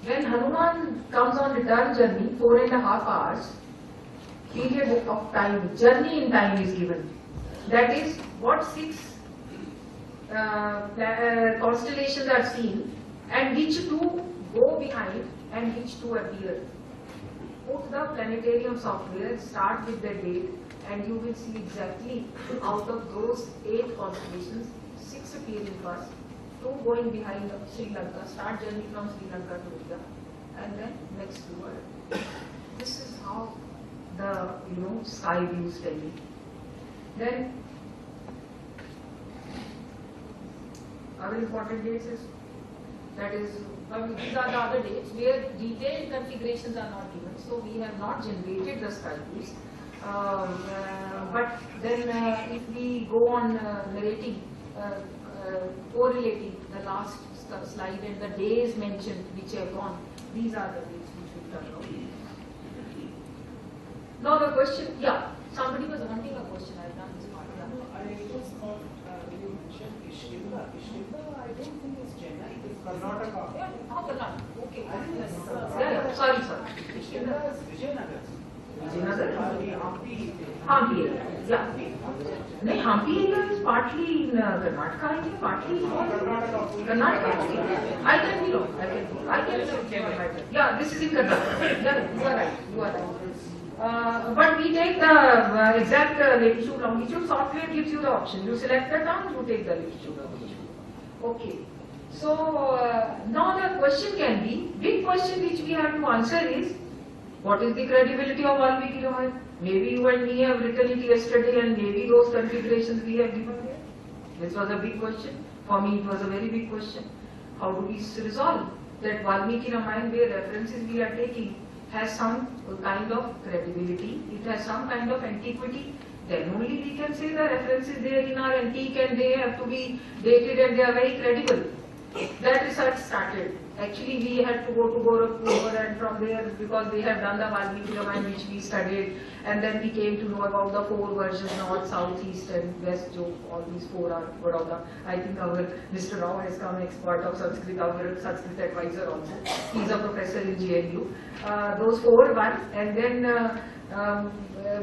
[SPEAKER 1] when Hanuman comes on return journey, 4.5 hours, period of time, journey in time is given. That is what 6 constellations are seen and which 2 go behind and which 2 appear. Put the planetarium software, start with the date, and you will see exactly out of those 8 constellations, 6 appearing first, 2 going behind Sri Lanka, start journey from Sri Lanka to India, and then next to Earth. This is how the sky views tell you. Then other important dates is these are the other dates where detailed configurations are not given. So we have not generated the sky views. But then if we go on narrating, correlating the last slide and the days mentioned which have gone, these are the dates which will turn out. Now the question, somebody was wanting a question. I've done this part.
[SPEAKER 2] I just thought you mentioned Kishkinda. Kishkinda, I don't think it's Chennai. It's Karnataka.
[SPEAKER 1] Yeah, Karnataka. Okay. Sorry.
[SPEAKER 2] Kishkinda is Vijayanagar.
[SPEAKER 1] Hampi area. Yeah. No, Hampi area is partly in Karnataka, partly in Karnataka. I can be wrong. I can be. Yeah, this is in Karnataka. Yeah, you are right. But we take the exact latitude, longitude. Software gives you the option. You select the town, you take the latitude, longitude. Okay. So now the question can be, big question which we have to answer is, what is the credibility of Valmiki Ramayana? Maybe you and me have written it yesterday and maybe those configurations we have given there. This was a big question. For me it was a very big question. How do we resolve that Valmiki Ramayana, where references we are taking, has some kind of credibility, it has some kind of antiquity, then only we can say the references there in our antique and they have to be dated and they are very credible. That research started. Actually, we had to go to Gorakhpur and from there, because they have done the Valmiki Ramayana which we studied, and then we came to know about the 4 versions, north, south, east and west, all these 4 are Vadodara. I think our Mr. Rao has come expert of Sanskrit, our Sanskrit advisor also. He is a professor in JNU. Those 4 one, and then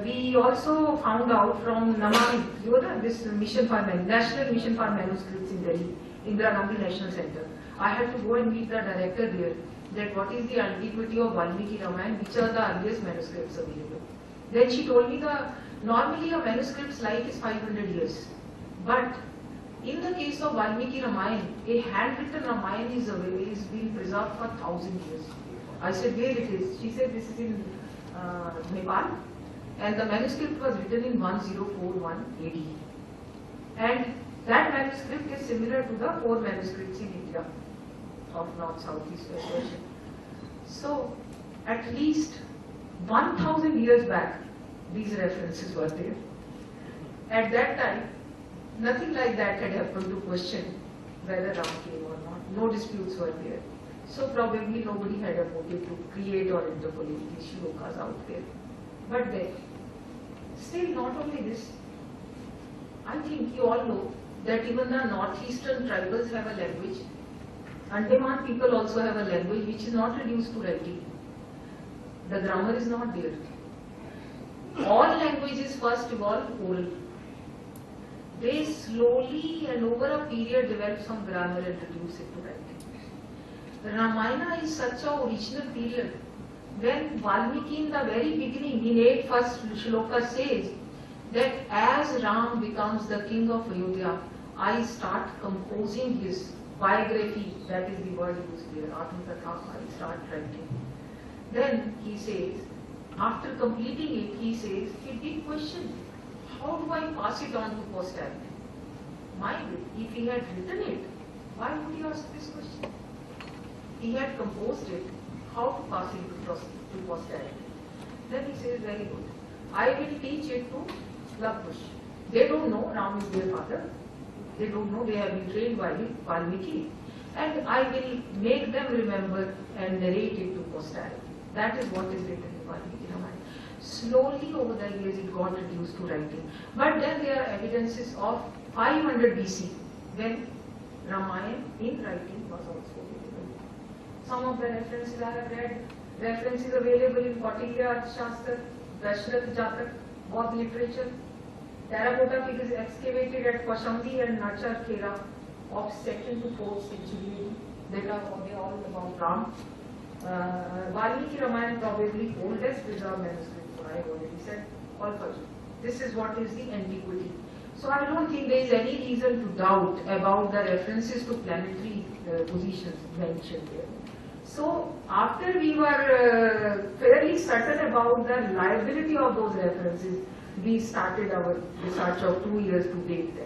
[SPEAKER 1] we also found out from Namami, you know, this mission for National Mission for Manuscripts in Delhi, Indira Gandhi National Center. I had to go and meet the director there, that what is the antiquity of Valmiki Ramayana, which are the earliest manuscripts available. Then she told me normally a manuscript's life is 500 years. But in the case of Valmiki Ramayana, a handwritten Ramayana is being preserved for 1,000 years. I said, where it is? She said, this is in Nepal, and the manuscript was written in 1041 AD. And that manuscript is similar to the 4 manuscripts in India of North, South, East, West version. So, at least 1,000 years back, these references were there. At that time, nothing like that had happened to question whether Ram came or not. No disputes were there. So probably nobody had a motive to create or interpolate these shlokas out there. But then, still not only this, I think you all know that even the northeastern tribals have a language. Andaman people also have a language which is not reduced to writing. The grammar is not there. All languages first evolve oral. They slowly and over a period develop some grammar and reduce it to writing. The Ramayana is such an original period. When Valmiki in the very beginning, in 8 first shloka says that as Ram becomes the king of Ayodhya, I start composing his biography, that is the word used here, Atmakatha, I start writing. Then he says, after completing it, he says, a big question, how do I pass it on to posterity? Mind it, if he had written it, why would he ask this question? He had composed it, how to pass it to posterity. Then he says, very good, I will teach it to Lakush. They don't know Ram is their father. They don't know, they have been trained by Valmiki. And I will make them remember and narrate it to posterity. That is what is written in Valmiki Ramayana. Slowly over the years it got reduced to writing. But then there are evidences of 500 BC when Ramayana in writing was also available. Some of the references I have read, references available in Kautilya Arthashastra, Dashrath Jatak, both literature. Terracotta figures excavated at Kaushambi and Nachar Khera of 2nd to 4th century. They are all about Ram. Valmiki Ramayana probably oldest preserved manuscript, I have already said, all Persian. This is what is the antiquity. So I don't think there is any reason to doubt about the references to planetary positions mentioned there. So after we were fairly certain about the reliability of those references, we started our research of 2 years to date them.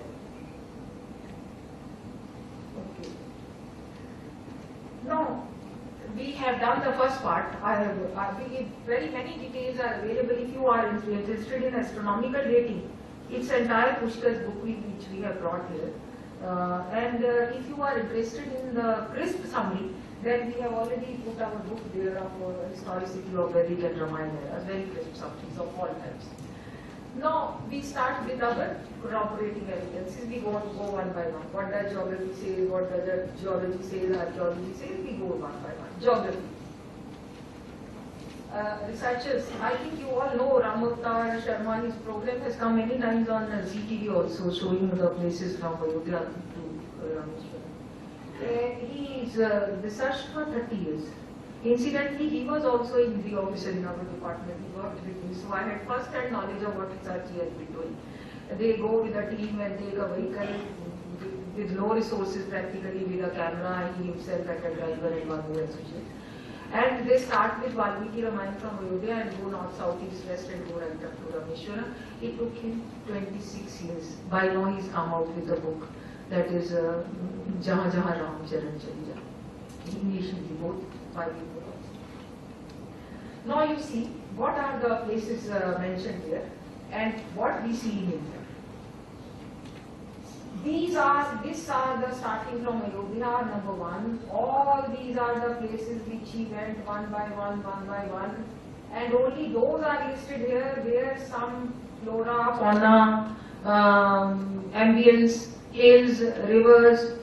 [SPEAKER 1] Okay. Now, we have done the first part. I believe very many details are available if you are interested in astronomical dating. It's entire Pushkar's book which we have brought here. And if you are interested in the crisp summary, then we have already put our book there of historicity of Vedic and Ramayana eras, very crisp summaries of all types. Now, we start with our corroborating evidences. We go one by one. What does geography say? What does geology say? Archaeology says? We go one by one. Geography. Researchers, I think you all know Ramavtar Sharma, his program has come many times on ZTV also, showing the places from Ayodhya to Rameshwaram. He's researched for 30 years. Incidentally, he was also a degree officer in our department. He worked with me, so I had first-hand knowledge of what research he has been doing. They go with a team and take a vehicle with no resources practically, with a camera, and he himself at a driver and one more associate. And they start with Valmiki Ramayana from Ayodhya and go north, south, east, west and go right up to Rameshwaram. It took him 26 years. By now he's come out with a book that is Jahan Jahan Ram Charan Chali Ja. English and both bilingual. Now you see, what are the places mentioned here? and what we see in India. These are the starting from Ayodhya, number one. All these are the places which he went one by one, and only those are listed here where some flora, fauna, ambience, hills, rivers,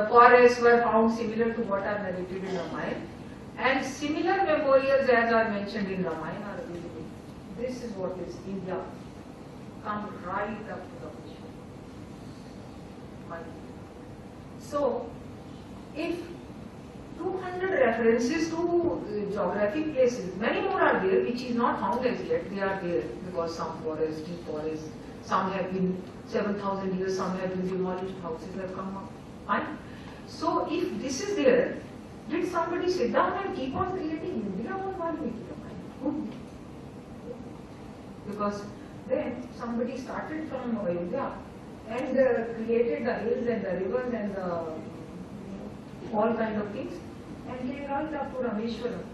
[SPEAKER 1] forests were found similar to what are narrated in Ramayan, and similar memorials as are mentioned in Ramayan are available. This is what is India. Come right up to the ocean. So, if 200 references to geographic places, many more are there which is not found as yet. They are there because some forests, deep forests, some have been 7,000 years, some have been demolished, houses have come up. Fine. So, if this is there, did somebody sit down and keep on creating India or Valmiki Ramayana? Because then somebody started from Ayodhya and created the hills and the rivers and all kind of things, and came right up to Rameshwaram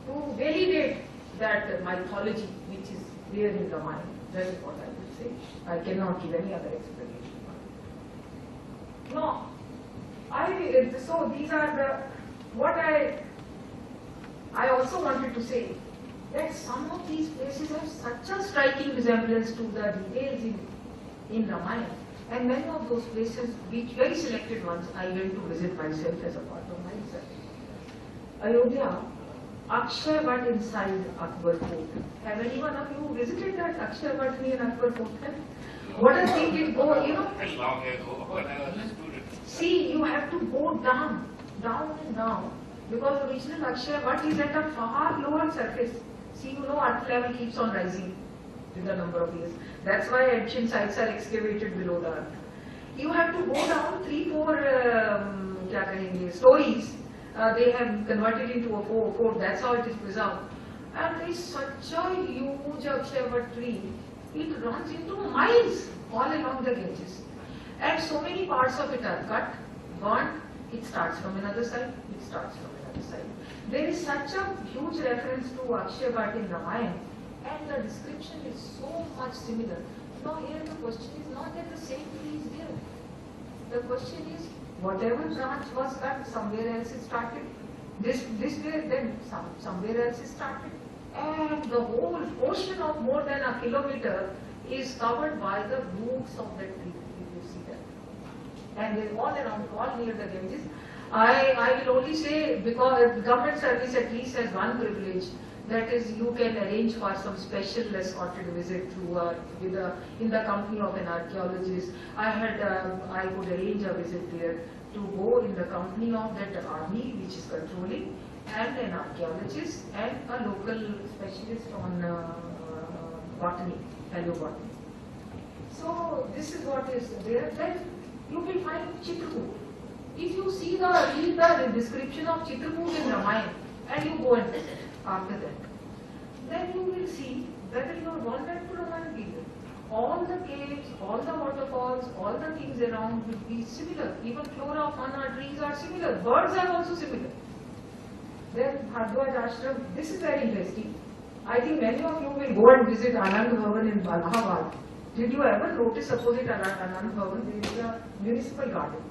[SPEAKER 1] to validate that mythology which is there in Ramayana. That is what I would say. I cannot give any other explanation. No, so these are the, what I also wanted to say, that some of these places have such a striking resemblance to the details in Ramayana, and many of those places, which very selected ones, I went to visit myself as a part of my research. Ayodhya, Akshay Vat inside Akbar Fort. Have any one of you visited that Akshay Vat near Akbar Fort? What a thing it go, you know?
[SPEAKER 3] Long ago, when I was a student.
[SPEAKER 1] See, you have to go down and down, because original Akshay Vat is at a far lower surface. See, you know, earth level keeps on rising with the number of years. That's why ancient sites are excavated below the earth. You have to go down 3-4 stories. They have converted into a fort. That's how it is preserved. And there is such a huge Akshay Vat tree. It runs into miles all along the Ganges. And so many parts of it are cut, burnt. It starts from another side. It starts from another side. There is such a huge reference to Akshay Vat in Ramayan, and the description is so much similar. Now here the question is not that the same tree is there. The question is, whatever branch was cut, somewhere else it started. This way, then somewhere else it started. And the whole portion of more than a kilometer is covered by the roots of that tree. You see that. And they're all around, all near the Ganges. I will only say, because government service at least has one privilege, that is, you can arrange for some special escorted visit in the company of an archaeologist. I could arrange a visit there to go in the company of that army which is controlling, and an archaeologist and a local specialist on botany, paleobotany. So this is what is there. Then you will find Chitrakoot. If you read the description of Chitrakoot in Ramayan, and you go and visit after that, then you will see whether you are wandered to Ramayan period. All the caves, all the waterfalls, all the things around will be similar. Even flora, fauna, trees are similar. Birds are also similar. Then Bhardwaj Ashram, this is very interesting. I think many of you will go and visit Anand Bhavan in Allahabad. Did you ever notice opposite Anand Bhavan there is a municipal garden?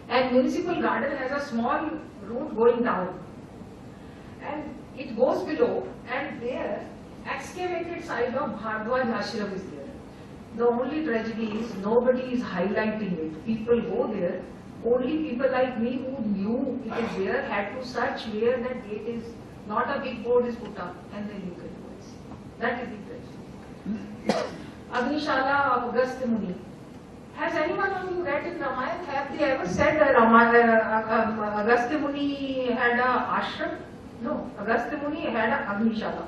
[SPEAKER 1] And municipal garden has a small route going down. And it goes below, and there excavated site of Bhardwaj Ashram is there. The only tragedy is nobody is highlighting it. People go there. Only people like me who knew it is there had to search where that gate is. Not a big board is put up, and then you can go and see. That is interesting. Agnishala of Agastya Muni. Has anyone of you read in Ramayan? Have they ever said that Agastya Muni had a ashram? No, Agastya Muni had a Agnishala.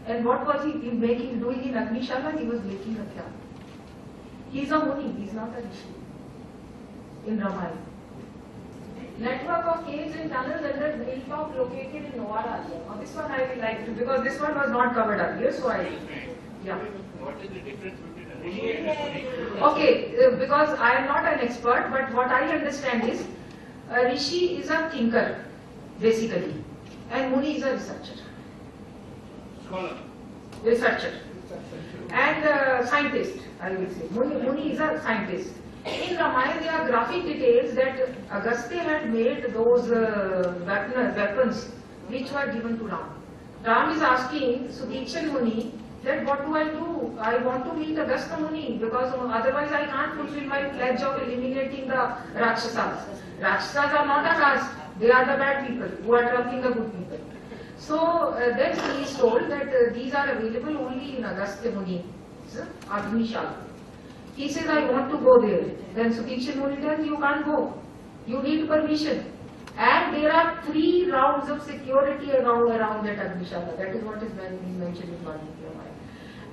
[SPEAKER 1] And what was he doing in Agnishala? He was making a kya. He is a Muni, he is not a Rishi. In Ramayan. Network of caves and tunnels under the hilltop located in Novara. This one I will like to, because this one was not covered earlier, so yeah.
[SPEAKER 3] What is the difference between a Rishi and a Muni?
[SPEAKER 1] Okay, because I am not an expert, but what I understand is, a Rishi is a thinker, basically, and Muni is a researcher.
[SPEAKER 3] Scholar.
[SPEAKER 1] Researcher. and scientist, I will say. Muni is a scientist. In Ramayan, there are graphic details that Agastya had made those weapons which were given to Ram. Ram is asking Sutikshan Muni that what do I do? I want to meet Agastya Muni because otherwise I can't fulfill my pledge of eliminating the Rakshasas. Rakshasas are not a caste, they are the bad people who are troubling the good people. So then he is told that these are available only in Agastya Muni's Agnishala. He says, I want to go there. Then Sutikshan Muni tells, you can't go. You need permission. And there are 3 rounds of security around that Agnishala. That is what is mentioned in Botany.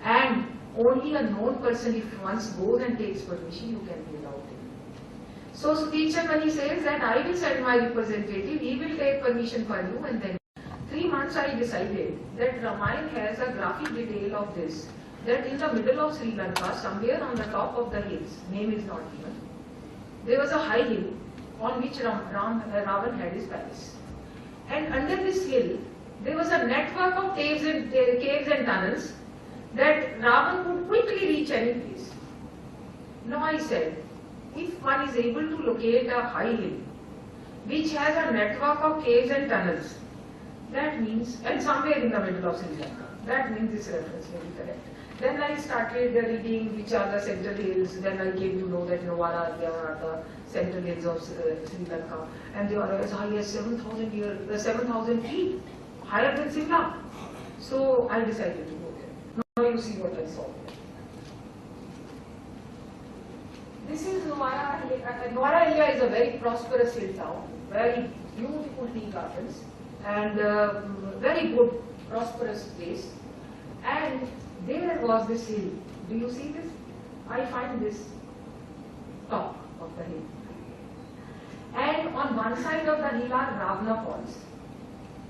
[SPEAKER 1] And only a known person, if once goes and takes permission, you can be allowed in. So Sutikshan Muni says that I will send my representative, he will take permission for you, and then 3 months I decided that Ramayan has a graphic detail of this. That in the middle of Sri Lanka, somewhere on the top of the hills, name is not given, there was a high hill on which Ravan had his palace. And under this hill, there was a network of caves and tunnels that Ravan could quickly reach any place. Now I said, if one is able to locate a high hill which has a network of caves and tunnels, that means, and somewhere in the middle of Sri Lanka, that means this reference may be correct. Then I started reading which are the central hills. Then I came to know that Novara are the central hills of Sri Lanka, and they are as high as 7,000 feet, higher than Simla. So I decided to go there. Now you see what I saw there. This is Novara. Novara area is a very prosperous hill town, very beautiful tea gardens, and very good, prosperous place. And there was this hill. Do you see this? I find this top of the hill. And on one side of the hill are Ravana falls.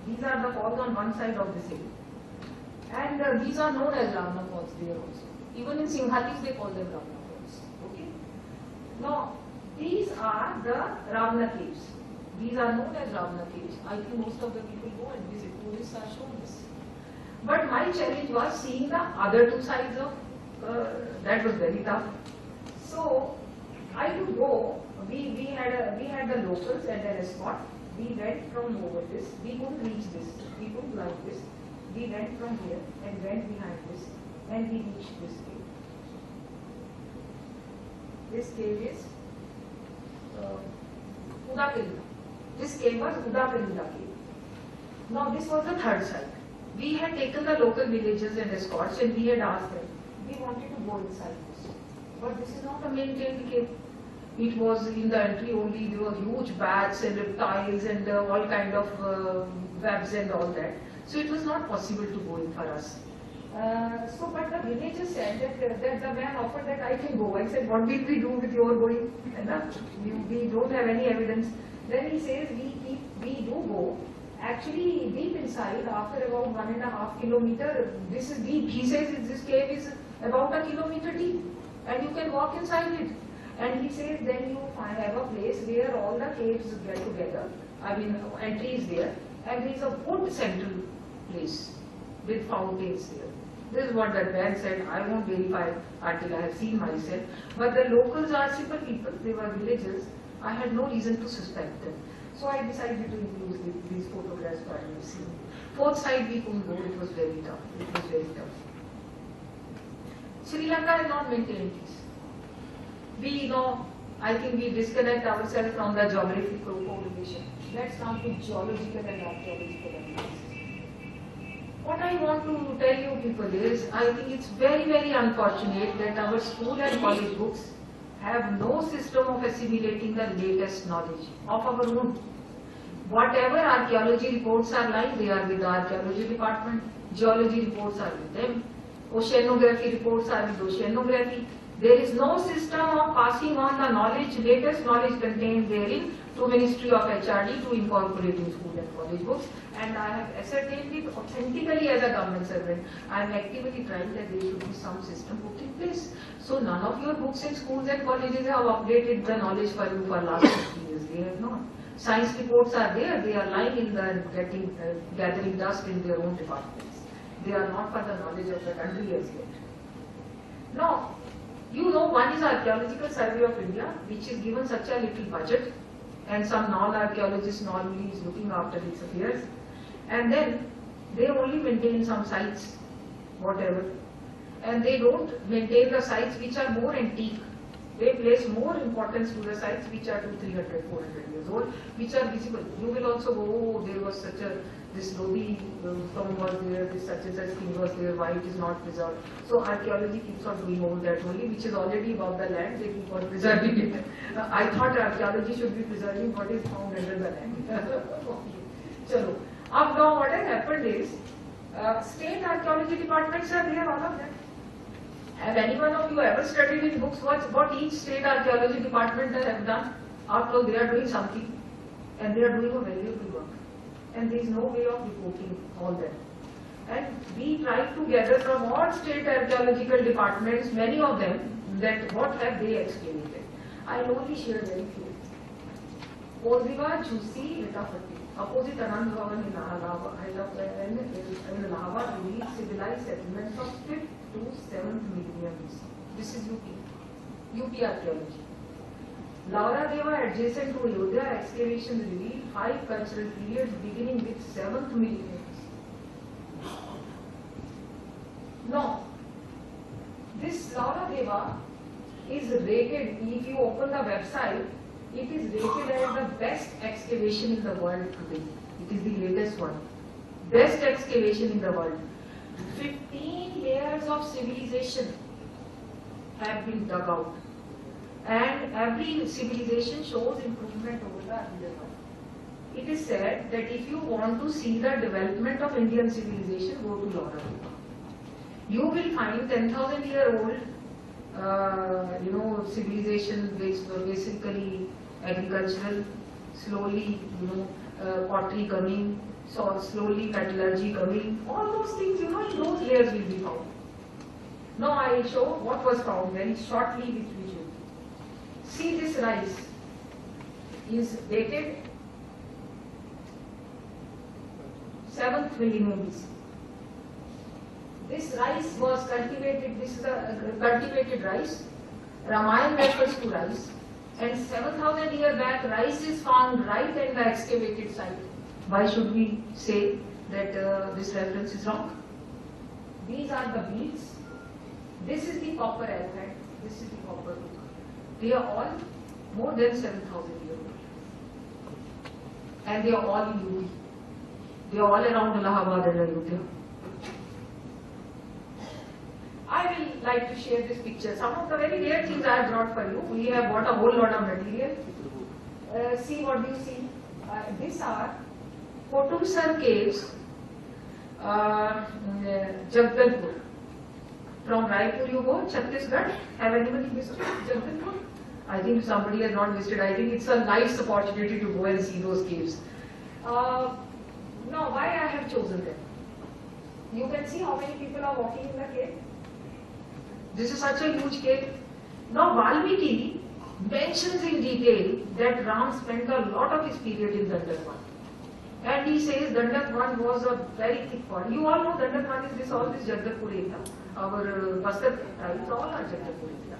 [SPEAKER 1] These are the falls on one side of this hill. And these are known as Ravana falls there also. Even in Singhalis they call them Ravana falls. Okay? Now, these are the Ravana caves. These are known as Ravana caves. I think most of the people go and visit. Tourists are shown this. But my challenge was seeing the other 2 sides of, that was very tough. So I could go, we had the locals and an escort. We went from over this, we couldn't reach this, we couldn't like this. We went from here and went behind this and we reached this cave. This cave is Udapinda. This cave was Udapinda cave. Now this was the 3rd side. We had taken the local villagers and escorts and we had asked them, we wanted to go inside this. But this is not a maintained cave. It was in the entry only, there were huge bats and reptiles and all kind of webs and all that. So it was not possible to go in for us. But the villagers said that the man offered that I can go. I said, what will we do with your going? And we don't have any evidence. Then he says, we do go. Actually, deep inside, after about 1.5 kilometers, this is deep. He says this cave is about 1 kilometer deep, and you can walk inside it. And he says then you have a place where all the caves get together. I mean, entry is there, and there is a good central place with fountains there. This is what that man said. I won't verify until I have seen myself. But the locals are simple people. They were villagers. I had no reason to suspect them. So I decided to use these photographs for you see. 4th side we couldn't go, it was very tough. It was very tough. Sri Lanka has not maintained peace. We know, I think we disconnect ourselves from the geographical correlation. Let's come to geological and archaeological analysis. What I want to tell you people is, I think it's very, very unfortunate that our school and college books have no system of assimilating the latest knowledge of our own. Whatever archaeology reports are like, they are with the archaeology department, geology reports are with them, oceanography reports are with oceanography. There is no system of passing on the knowledge, latest knowledge contained therein to Ministry of HRD to incorporate in school and college books. And I have ascertained it authentically as a government servant. I am actively trying that there should be some system put in place. So none of your books in schools and colleges have updated the knowledge for you for last 50 years. They have not. Science reports are there. They are lying in the gathering dust in their own departments. They are not for the knowledge of the country as yet. Now, you know, one is Archaeological Survey of India, which is given such a little budget, and some non-archaeologist normally is looking after these affairs, and then they only maintain some sites, whatever, and they don't maintain the sites which are more antique. They place more importance to the sites which are 200, 300, 400 years old, which are visible. You will also go, oh, there was such a, this Lodi tomb was there, this such and such thing was there, why it is not preserved. So archaeology keeps on doing all that only, which is already above the land, they keep on preserving it. I thought archaeology should be preserving what is found under the land. Chalo. Up now what has happened is, state archaeology departments are there, all of them. Have any one of you ever studied in books what each state archaeology department have done? After all, they are doing something, and they are doing a valuable work. And there is no way of reporting all that. And we try to gather from all state archaeological departments, many of them, that what have they excavated. I will only share very few. Oziva, Jusi, Litafati. Opposite Anand Bhavan in Allahabad revealed civilized settlements of 5th to 7th millennium BC. This is UP archaeology. Laura Deva adjacent to Ayodhya excavations revealed 5 cultural periods beginning with 7th millennium BC. Now, this Laura Deva is rated, if you open the website, it is rated as the best excavation in the world today. It is the latest one. Best excavation in the world. 15 layers of civilization have been dug out. And every civilization shows improvement over the earlier one. It is said that if you want to see the development of Indian civilization, go to Laura Deva. You will find 10,000-year-old civilization based basically agricultural, slowly, pottery coming, so slowly metallurgy coming, all those things, in those layers will be found. Now I will show what was found very shortly with visual. See, this rice is dated 7th millennium BC. This rice was cultivated, this is a cultivated rice. Ramayan refers to rice. And 7,000 years back, rice is found right in the excavated site. Why should we say that this reference is wrong? These are the beads. This is the copper element. This is the copper hook. They are all more than 7,000 years old. And they are all in UP. They are all around Allahabad and Ayodhya. I will like to share this picture. Some of the very rare things I have brought for you. We have bought a whole lot of material. See what you see. These are Kotumsar caves, Jagdalpur. From Raipur you go, Chhattisgarh. Have anybody visited Jagdalpur? I think somebody has not visited. I think it's a nice opportunity to go and see those caves. Now, why I have chosen them? You can see how many people are walking in the cave. This is such a huge cave. Now Valmiki mentions in detail that Ram spent a lot of his period in Dandavan. And he says Dandavan was a very thick forest. You all know Dandavan is all this Jagdalpur area. Our Bastar tribes all are Jagdalpur area.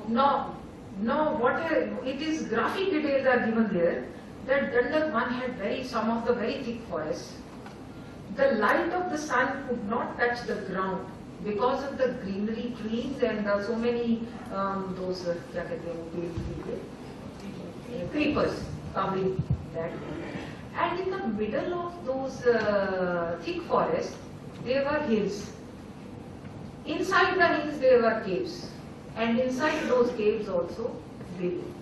[SPEAKER 1] Now it is graphic details are given there that Dandavan had some of the very thick forests. The light of the sun could not touch the ground because of the greenery, trees, and so many creepers covering that. And in the middle of those thick forests, there were hills. Inside the hills, there were caves, and inside those caves also they lived.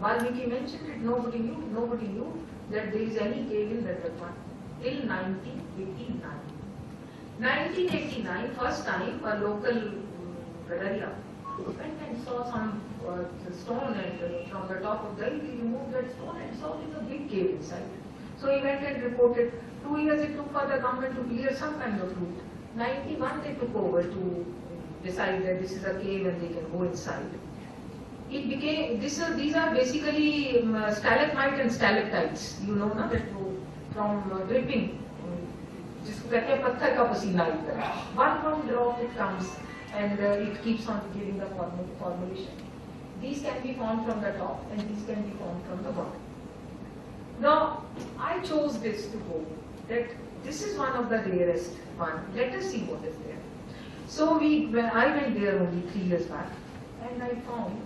[SPEAKER 1] Valmiki mentioned it. Nobody knew that there is any cave in Dandavan till 1989. 1989, first time a local Gadaria went and saw some stone, and from the top of the hill he removed that stone and saw there is a big cave inside. So he went and reported. 2 years it took for the government to clear some kind of route. 91 they took over to decide that this is a cave and they can go inside. It became, these are basically stalagmite and stalactites, na, that from dripping. जिसको कहते हैं पत्थर का पसीना आता है. One drop it comes, and it keeps on giving the formulation. These can be formed from the top and these can be formed from the bottom. Now, I chose this to go, that this is one of the rarest one. Let us see what is there. So I went there only 3 years back, and I found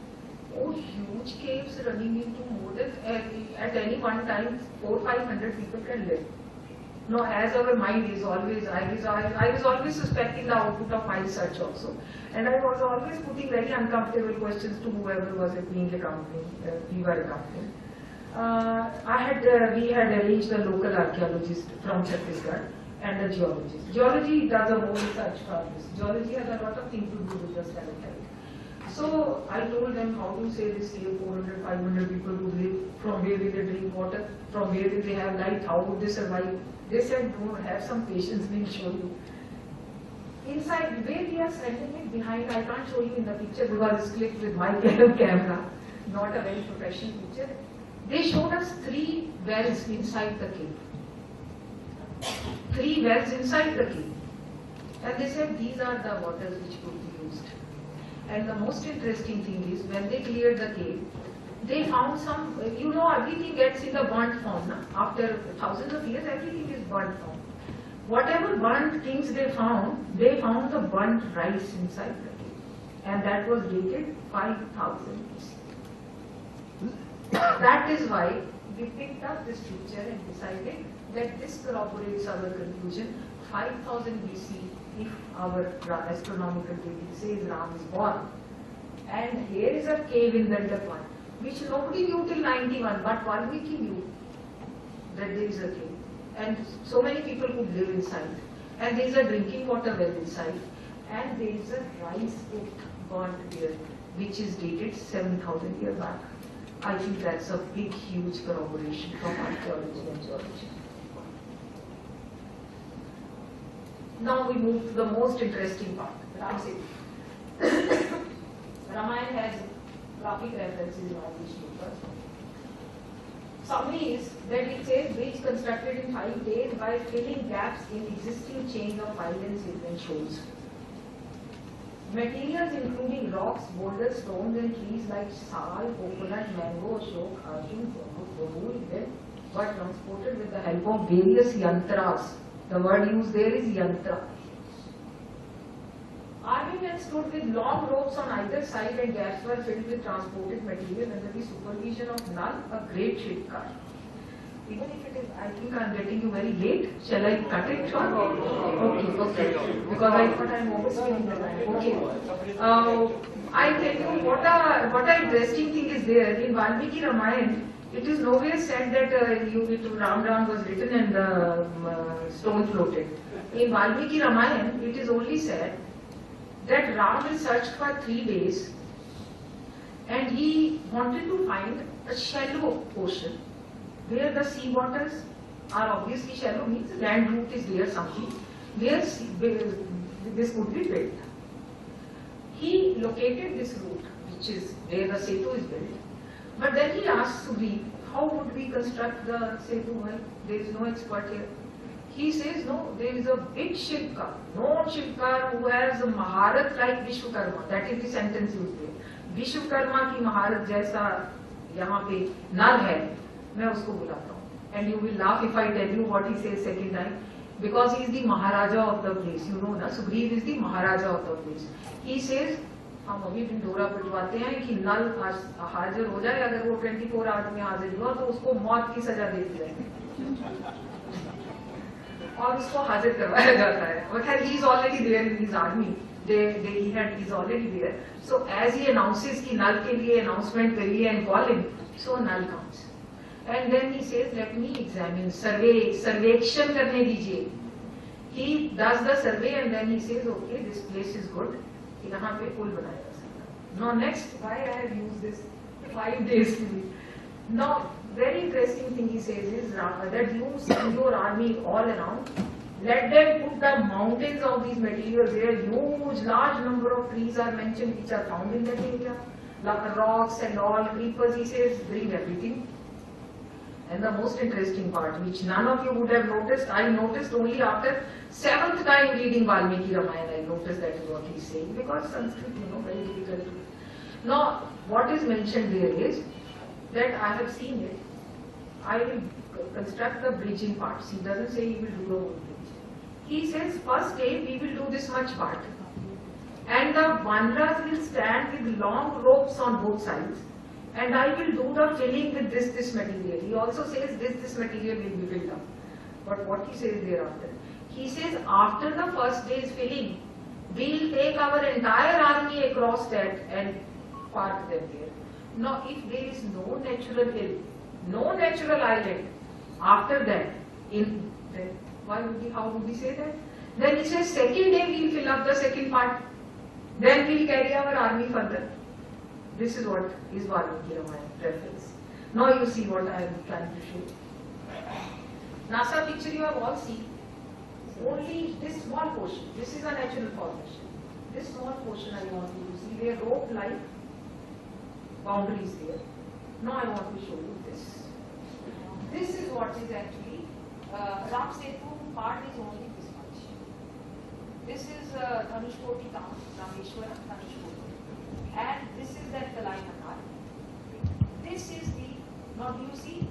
[SPEAKER 1] huge caves running into more than, at any one time, 400-500 people can live. Now, as our mind is always, I was always suspecting the output of my research also, and I was always putting very uncomfortable questions to whoever was being accompanying, we were accompanying. We had arranged a local archaeologist from Chhattisgarh and a geologist. Geology does a whole research for this. Geology has a lot of things to do with the stalactite. So I told them how to say this cave, 400-500 people who live, from where will they drink water, from where will they have light, how would they survive? They said, don't have some patience, we'll show you. Inside, where we are sending it behind, I can't show you in the picture because it's clicked with my camera, not a very professional picture. They showed us 3 wells inside the cave. 3 wells inside the cave. And they said these are the waters which could be used. And the most interesting thing is, when they cleared the cave, they found some, everything gets in the burnt form. Na? After thousands of years, everything is burnt form. Whatever burnt things they found the burnt rice inside the cave. And that was dated 5000 BC. That is why we picked up this picture and decided that this corroborates our conclusion. 5000 BC, if our astronomical dating says Ram is born. And here is a cave in Dandapur, which nobody knew till 91, but Valmiki knew that there is a cave. And so many people would live inside. And there is a drinking water well inside. And there is a rice pit burnt there, which is dated 7000 years back. I think that's a big, huge corroboration from archaeology and geology. Now we move to the most interesting part, Ramsey. Ramayan has graphic references in all these papers. Summary is that it says bridge constructed in 5 days by filling gaps in existing chain of islands and shoals. Materials including rocks, boulders, stones and trees like sal, coconut, mango, ashok, arjun, bamboo were transported with the help of various yantras. The word used there is yantra. Army men stood with long ropes on either side and gaps were filled with transported material under the supervision of Nal, a great ship car. Even if it is, I think I am getting you very late. Shall I cut it short? Okay. Because I thought I am overspending the time. Okay. I tell you what a interesting thing is there. In Valmiki Ramayan, it is nowhere said that Ram was written and the stone floated. In Valmiki Ramayan, it is only said that Ram researched for 3 days and he wanted to find a shallow ocean where the sea waters are obviously shallow, means land root is there something, where this could be built. He located this route, which is where the setu is built, but then he asked Sugri, how would we construct the setu? Well, there is no expert here. He says, no, there is a big Shilpkar, known Shilpkar who has a Maharat like Vishwakarma. That is the sentence used there. Vishwakarma ki Maharat jaisa yahan pe nal hai, main usko bulata hu. And you will laugh if I tell you what he says second time. Because he is the Maharaja of the place. You know, na? Sugriv is the Maharaja of the place. He says, हम अभी ढिंढोरा पिटवाते हैं कि नल हाजिर हो जाए, अगर वो 24 hours में हाजिर हुआ तो उसको मौत की सजा दे दी जाएगी और उसको हाजिर करवाया जाता है. But he is already there in his army. He is already there. So as he announces कि नल के लिए announcement करिए and call him, so null comes. And then he says, let me examine, सर्वेक्षण करने दीजिए. He does the survey and then he says, okay, this place is good. यहाँ पे पुल बनाया जा सकता. Now next, why I have used this 5 days to be. Now, very interesting thing he says is that you send your army all around, let them put the mountains of these materials there. Huge, large number of trees are mentioned which are found in that area, like rocks and all, creepers. He says, bring everything. And the most interesting part, which none of you would have noticed, I noticed only after 7th time I'm reading Valmiki Ramayana, I notice that is what he's saying, because Sanskrit, very difficult. Now, what is mentioned there is that I have seen it. I will construct the bridging parts. He doesn't say he will do the whole bridge. He says, first day we will do this much part. And the wanderers will stand with long ropes on both sides. And I will do the filling with this material. He also says this material will be filled up. But what he says thereafter? He says after the first day's filling, we will take our entire army across that and park them there. Now if there is no natural hill, no natural island, after that, how would we say that? Then he says second day we will fill up the second part. Then we will carry our army further. This is what is Valmiki Ramayana reference. Now you see what I am trying to show. NASA picture you have all seen. Only this small portion. This is a natural formation. This small portion I want you to see. Where rope-like boundaries there. Now I want to show you this. This is what is actually Ram Setu part is only this much. This is Dhanushkoti town, Rameshwaram, Dhanushkoti. And this is that Kalai Nakar. This is the, now do you see,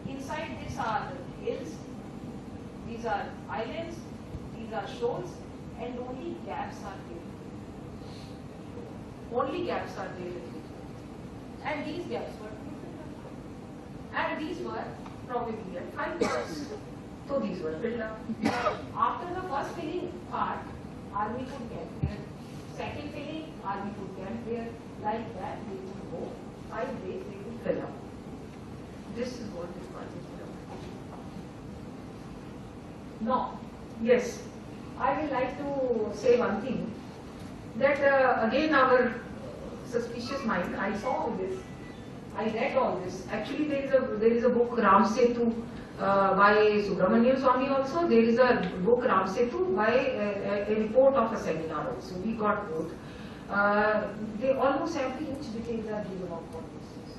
[SPEAKER 1] inside this are the hills, these are islands, these are shoals, and only gaps are there. Only gaps are there. And these gaps were, and these were probably at 5 years. So these were filled up. After the first filling part, army could get there. Second filling, army could get there. Like that, they would go. 5 days, they would fill up. This is what is called. Now, yes, I would like to say one thing. That again, our suspicious mind, I saw this. I read all this. Actually, there is a book Ram Setu by Subramanian Swami also. There is a book Ram Setu by a report of a seminar also. We got both. They almost every inch details are given of what this is.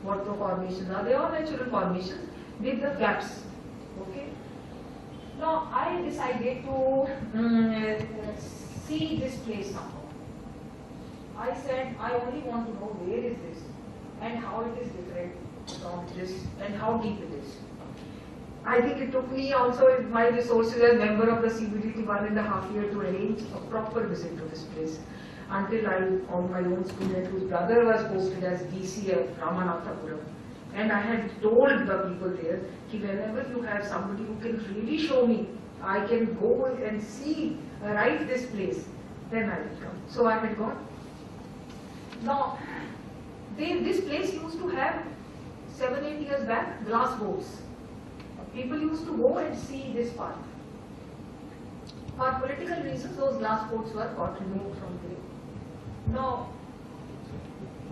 [SPEAKER 1] What the formations are. They are natural formations with the gaps. Okay. Now I decided to see this place somehow. I said I only want to know where is this and how it is different from this and how deep it is. I think it took me also my resources as member of the CBDT 1.5 years to arrange a proper visit to this place until I found my own student whose brother was posted as BCE at Ramanathapuram. And I had told the people there that whenever you have somebody who can really show me, I can go and see, write this place, then I will come. So I had gone. Now, this place used to have 7-8 years back glass boats. People used to go and see this part. For political reasons, those glass boats were got removed from there. Now,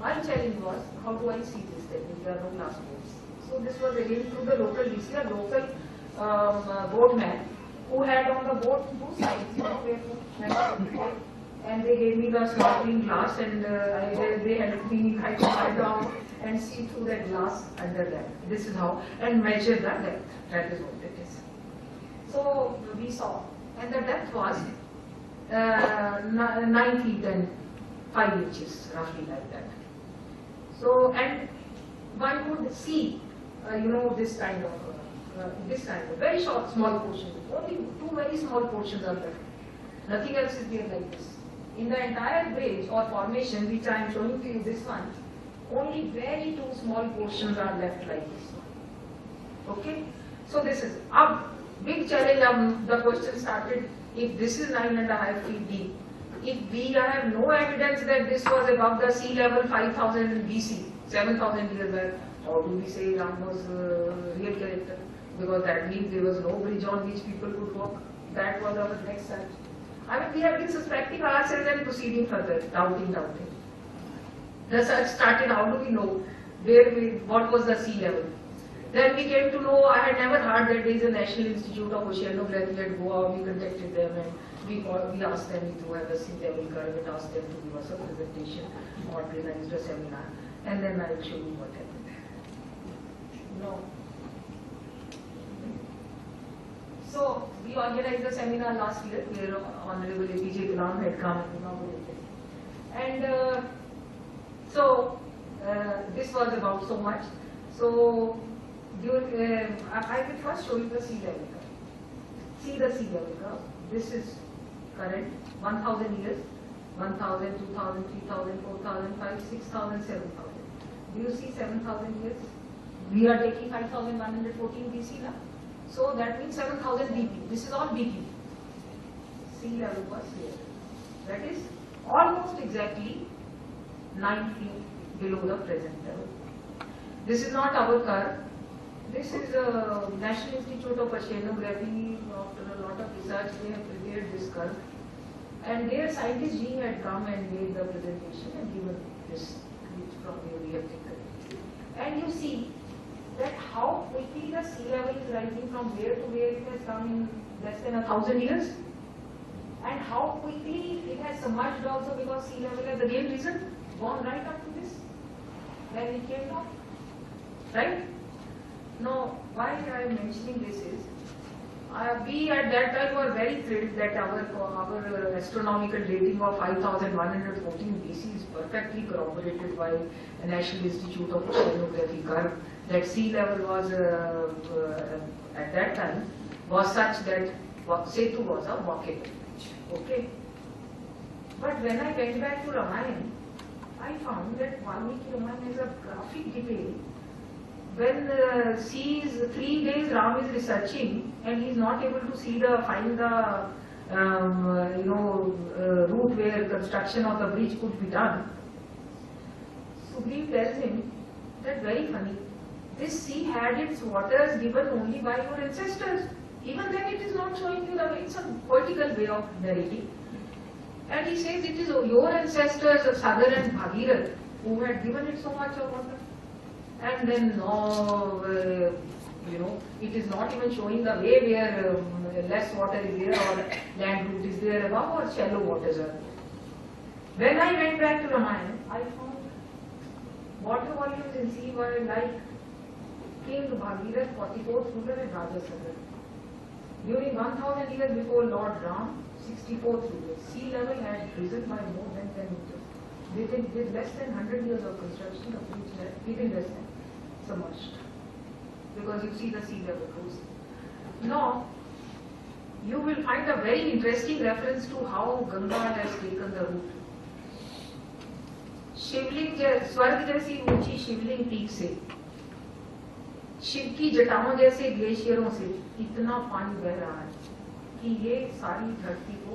[SPEAKER 1] my challenge was, how do I see this then if there are no glass boats? So this was again through the local DC, a local boatman who had on the boat 2 sides, and they gave me the snorkeling glass and they helped me lie down and see through that glass under that. This is how, and measure the depth. That is what it is. So we saw, and the depth was 9 feet and 5 inches, roughly like that. So, and one could see, this kind of very short, small portion. Only 2 very small portions are left. Nothing else is there like this. In the entire bridge or formation, which I am showing to you this one, only very 2 small portions are left like this. Okay? So this is a big challenge. The question started, if this is 9.5 feet deep, if we have no evidence that this was above the sea level 5000 BC, 7000 years back, how do we say Ram was real character? Because that means there was no bridge on which people could walk. That was our next search. I mean, we have been suspecting ourselves and proceeding further, doubting. The search started, how do we know what was the sea level? Then we came to know, I had never heard that there is a National Institute of Oceanography at Goa. We contacted them and we asked them to have a sea level curve and asked them to give us a presentation, organized a seminar, and then I will show you what happened. No. So we organized a seminar last year where Honorable APJ Kalam had come and inaugurated. And this was about so much. So I will first show you the sea level curve. See the sea level curve. This is current 1000 years, 1000, 2000, 3000, 4000, 5000, 6000, 7000. Do you see 7000 years? We are taking 5114 BC now. So that means 7000 BP. This is all BP. Sea level was here. That is almost exactly 9 feet below the present level. This is not our curve. This is a National Institute of Oceanography. After a lot of research, they have prepared this curve. And their scientist G had come and made the presentation and given this, which from where we have taken. And you see that how quickly the sea level is rising from where to where it has come in less than 1000 years. And how quickly it has submerged also, because sea level has again risen, gone right up to this. Then it came down. Right? Now, why I am mentioning this is, we at that time were very thrilled that our astronomical dating of 5114 BC is perfectly corroborated by the National Institute of Oceanography curve. That sea level was at that time was such that Setu was a walkable bridge. Okay. But when I went back to Ramayan, I found that Valmiki Ramayan has a graphic detail. When sees 3 days Ram is researching and he is not able to find the route where construction of the bridge could be done. Sugriv tells him that very funny. This sea had its waters given only by your ancestors. Even then it is not showing you the way. It's a poetical way of narrating. And he says it is your ancestors of Sagar and Bhagirath who had given it so much of water. And then now, it is not even showing the way where less water is there or land route is there above or shallow waters are there. When I went back to Ramayan, I found water volumes in sea were like King Bhagirath, 44th ruler and Raja Sagar. During 1000 years before Lord Ram, 64th ruler, sea level had risen by more than 10 meters. With less than 100 years of construction, the bridge had within less than submerged. Because you see the sea level rose. Now, you will find a very interesting reference to how Ganga has taken the route. शिवलिंग स्वर्ग जैसी ऊंची शिवलिंग peak से शिव की जटाओं जैसे ग्लेशियरों से इतना पानी बह रहा है कि ये सारी धरती को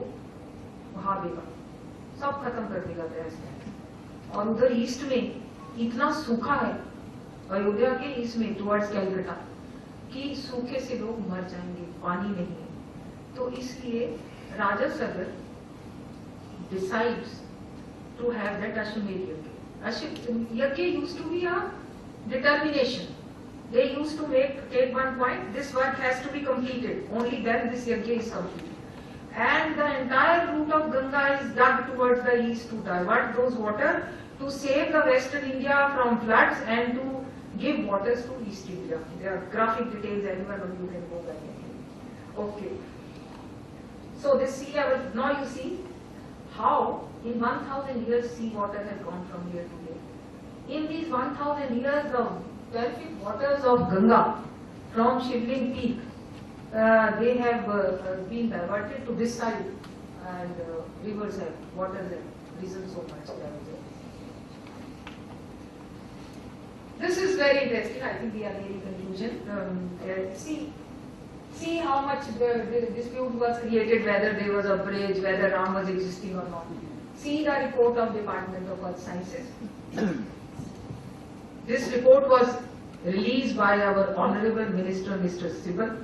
[SPEAKER 1] बहा देगा, सब खत्म कर देगा तहस नहस। और उधर ईस्ट में इतना सूखा है, अयोध्या के ईस्ट में टुवर्ड्स कैलकाटा, कि सूखे से लोग मर जाएंगे, पानी नहीं है। तो इसलिए राजा सगर decides to have that Ashwamedh Yajna. Yajna used to be a determination. They used to take one point, this work has to be completed, only then this Yajna is complete. And the entire route of Ganga is dug towards the east to divert those water, to save the western India from floods and to give waters to East India. There are graphic details, anyone of you can go back. Okay. So this sea level, now you see how in 1000 years sea water has gone from here to there. In these 1000 years, the terrific waters of Ganga from Shivling Peak, they have been diverted to this side, and rivers have, waters have risen so much. This is very interesting. I think we are nearing conclusion. See how much the dispute was created, whether there was a bridge, whether Ram was existing or not. See the report of Department of Earth Sciences. This report was released by our Honorable Minister, Mr. Sibal,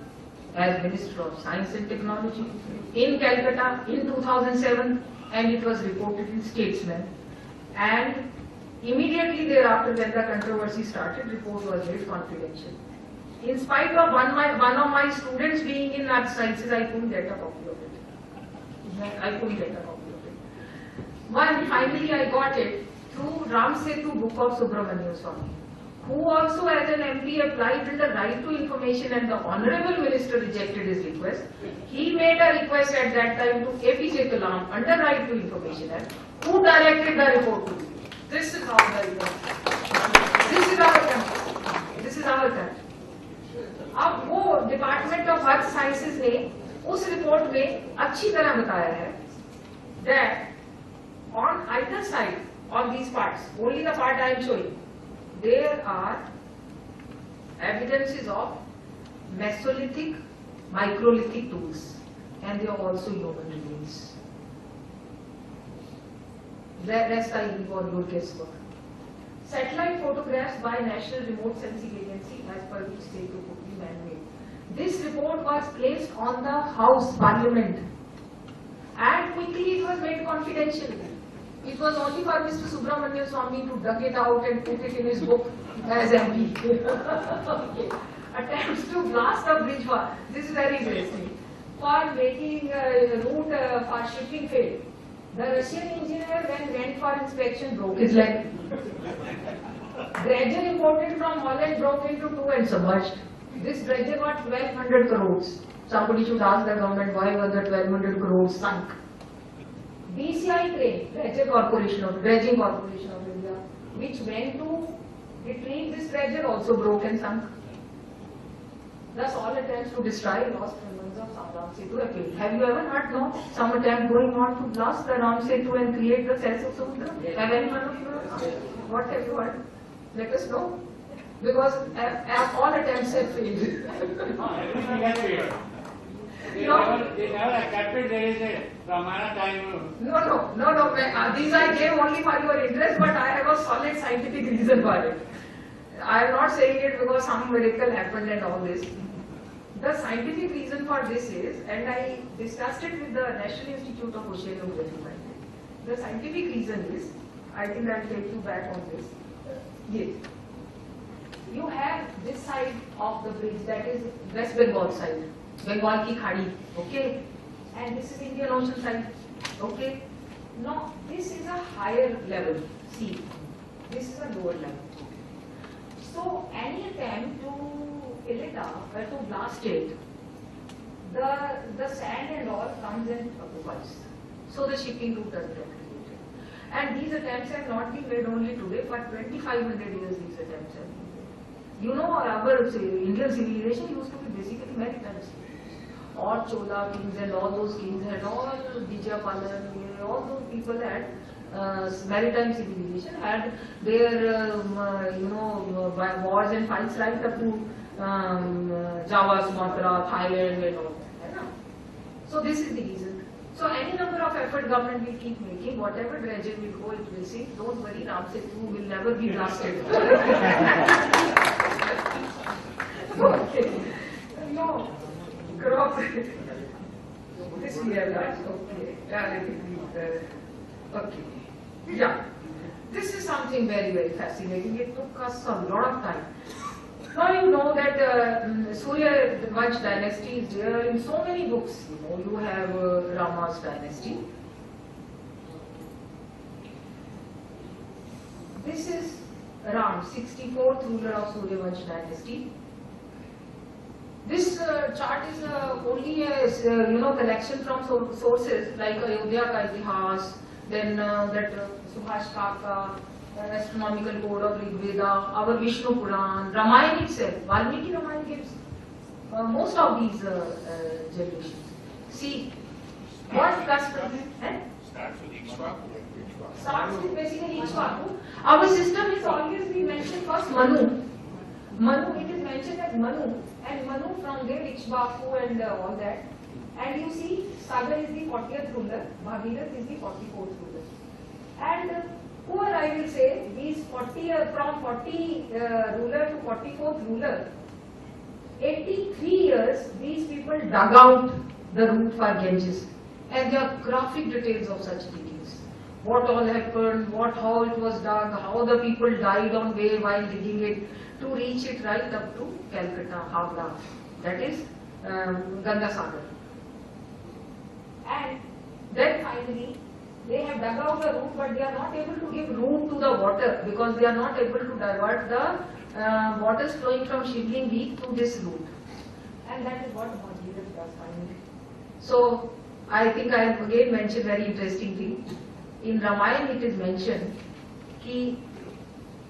[SPEAKER 1] as Minister of Science and Technology in Calcutta in 2007, and it was reported in Statesman. And immediately thereafter, when the controversy started, report was made confidential. In spite of one of my students being in Earth Sciences, I couldn't get a copy of it. Finally I got it through Ram Setu book of Subramanian Swami. who also as an MP applied the right to information and the Honorable Minister rejected his request. He made a request at that time to APJ Kalam under Right to Information Act, who directed the report to me. This is how the report. This is our country. This is our country. अब वो department of earth sciences ने उस report में अच्छी तरह बताया है that on either side of these parts, only the part I am showing, there are evidences of Mesolithic, microlithic tools, and they are also human remains. The rest I leave on your guesswork. Satellite photographs by National Remote Sensing Agency, as per which state to could be man-made. This report was placed on the House Parliament, and quickly it was made confidential. It was only for Mr. Subramanian Swamy to dug it out and put it in his book as MP. Okay. Attempts to blast a bridge for, this is very interesting, for making a route for shipping failed. The Russian engineer when went for inspection broke his leg. Dredger imported from Holland broke into two and submerged. This dredger got 1200 crores. Somebody should ask the government why was the 1200 crores sunk. BCE train, Dredging Corporation of India, which went to retrieve this dredger also broke and sunk. Thus all attempts to destroy lost remnants of Ram Setu have failed. Have you ever heard some attempt going on to blast the Ram Setu and create the cells of Samudra? Have any one of you heard? What have you heard? Let us know. Because all attempts have failed.
[SPEAKER 4] Everything has failed. They never accepted there is a Ramayan time.
[SPEAKER 1] No. These I gave only for your interest, but I have a solid scientific reason for it. I am not saying it because some miracle happened and all this. The scientific reason for this is, and I discussed it with the National Institute of Oceanography. The scientific reason is, I think I will take you back on this. Yes. You have this side of the bridge, that is West Bengal side, Bengal ki khadi, okay, and this is Indian Ocean side, okay. Now this is a higher level, sea. This is a lower level. So any attempt to fill it up or to blast it, the sand and all comes and occupies. So the shipping route does get created. And these attempts have not been made only today, for 2500 years these attempts have been made. You know, our Indian civilization used to be basically maritime civilization. All Chola kings and all those kings had all Vijayapalan, all those people had maritime civilization, had their wars and fights right up to Java, Sumatra, Thailand and all that. So this is the reason. So any number of effort government will keep making, whatever dredger will go, it will sink. Don't worry, Ram Setu will never be blasted. Okay. No. Crop. This we have done. Okay. Okay. Yeah. This is something very, very fascinating. It took us a lot of time. Now you know that Surya Vansh dynasty is there in so many books. You have Rama's dynasty. This is Ram, 64th ruler of Surya Vansh dynasty. This chart is only a collection from sources like Ayodhya ka Itihas, then that Subhash Kaka, Astronomical Code of Rigveda, our Vishnu Puran, Ramayan itself, Valmiki Ramayan gives most of these generations. See, what custom?
[SPEAKER 3] Starts with Ikshvaku.
[SPEAKER 1] Starts with basically Ikshvaku. Our system is always we mention first Manu. Manu, it is mentioned as Manu, and Manu from there Ikshvaku and all that. And you see, Sagar is the 40th ruler, Bhagirath is the 44th ruler. And poor, I will say, these 40 from 40 ruler to 44th ruler, 83 years these people dug out the route for Ganges, and there are graphic details of such details. What all happened, how it was dug, how the people died on way while digging it to reach it right up to Calcutta, Havla, that is Ganga Sagar. And then finally, they have dug out the route, but they are not able to give route to the water because they are not able to divert the waters flowing from Shivling lead to this route. And that is what Bhagirath does finally. So, I think I have again mentioned very interesting thing. In Ramayan it is mentioned कि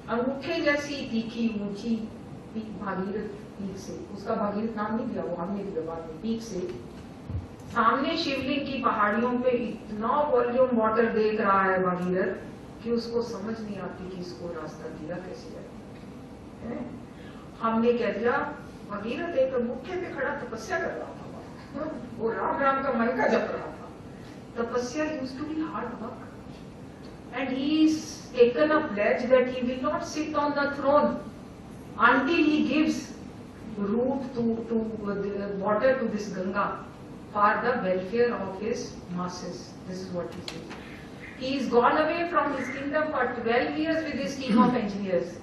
[SPEAKER 1] अंगूठे जैसी तीखी ऊंची Bhagirath peak से, उसका भागीरथ नाम नहीं दिया, वो हमने दिया बाद में, पीक से सामने शिवलिंग की पहाड़ियों पे इतना वॉल्यूम वाटर देख रहा है भागीरथ कि उसको समझ नहीं आती कि इसको रास्ता दिया कैसे है। हमने कह दिया भागीरथ एक अंगूठे पे खड़ा तपस्या कर रहा था, वो राम राम का मन का जप रहा था। Tapasya used to be hard work and he is taken a pledge that he will not sit on the throne until he gives root to the water to this Ganga for the welfare of his masses. This is what he says. He is gone away from his kingdom for 12 years with his team of engineers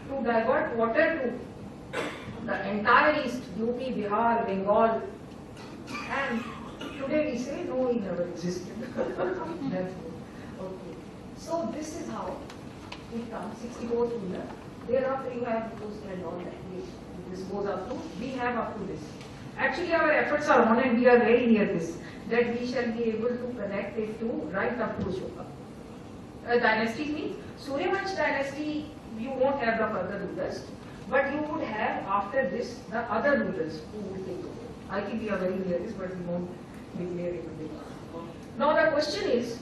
[SPEAKER 1] to divert water to the entire east, UP, Bihar, Bengal, and today we say no, he never existed. Okay. So this is how we come 64th ruler. Thereafter you have those and all that. This goes up to, we have up to this. Actually our efforts are on and we are very near this, that we shall be able to connect it to right up to Ashoka. Dynasty means Suryavansh dynasty, you won't have the further rulers, but you would have after this the other rulers who will take over. I think we are very near this, but we won't declare it today. Now the question is,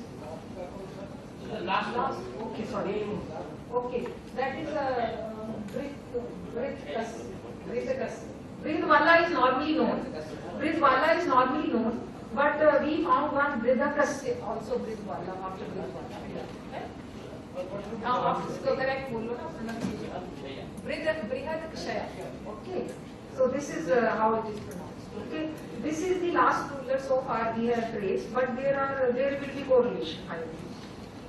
[SPEAKER 1] last, okay, sorry. Okay, that is a Rigveda is normally known. Rigveda is normally known, but we found one Brihadas also Rigveda after Rigveda. Now after the correct pronunciation. Brihadakshaya. Okay. So this is how it is pronounced. Okay. This is the last ruler so far we have traced, but there will be correlation.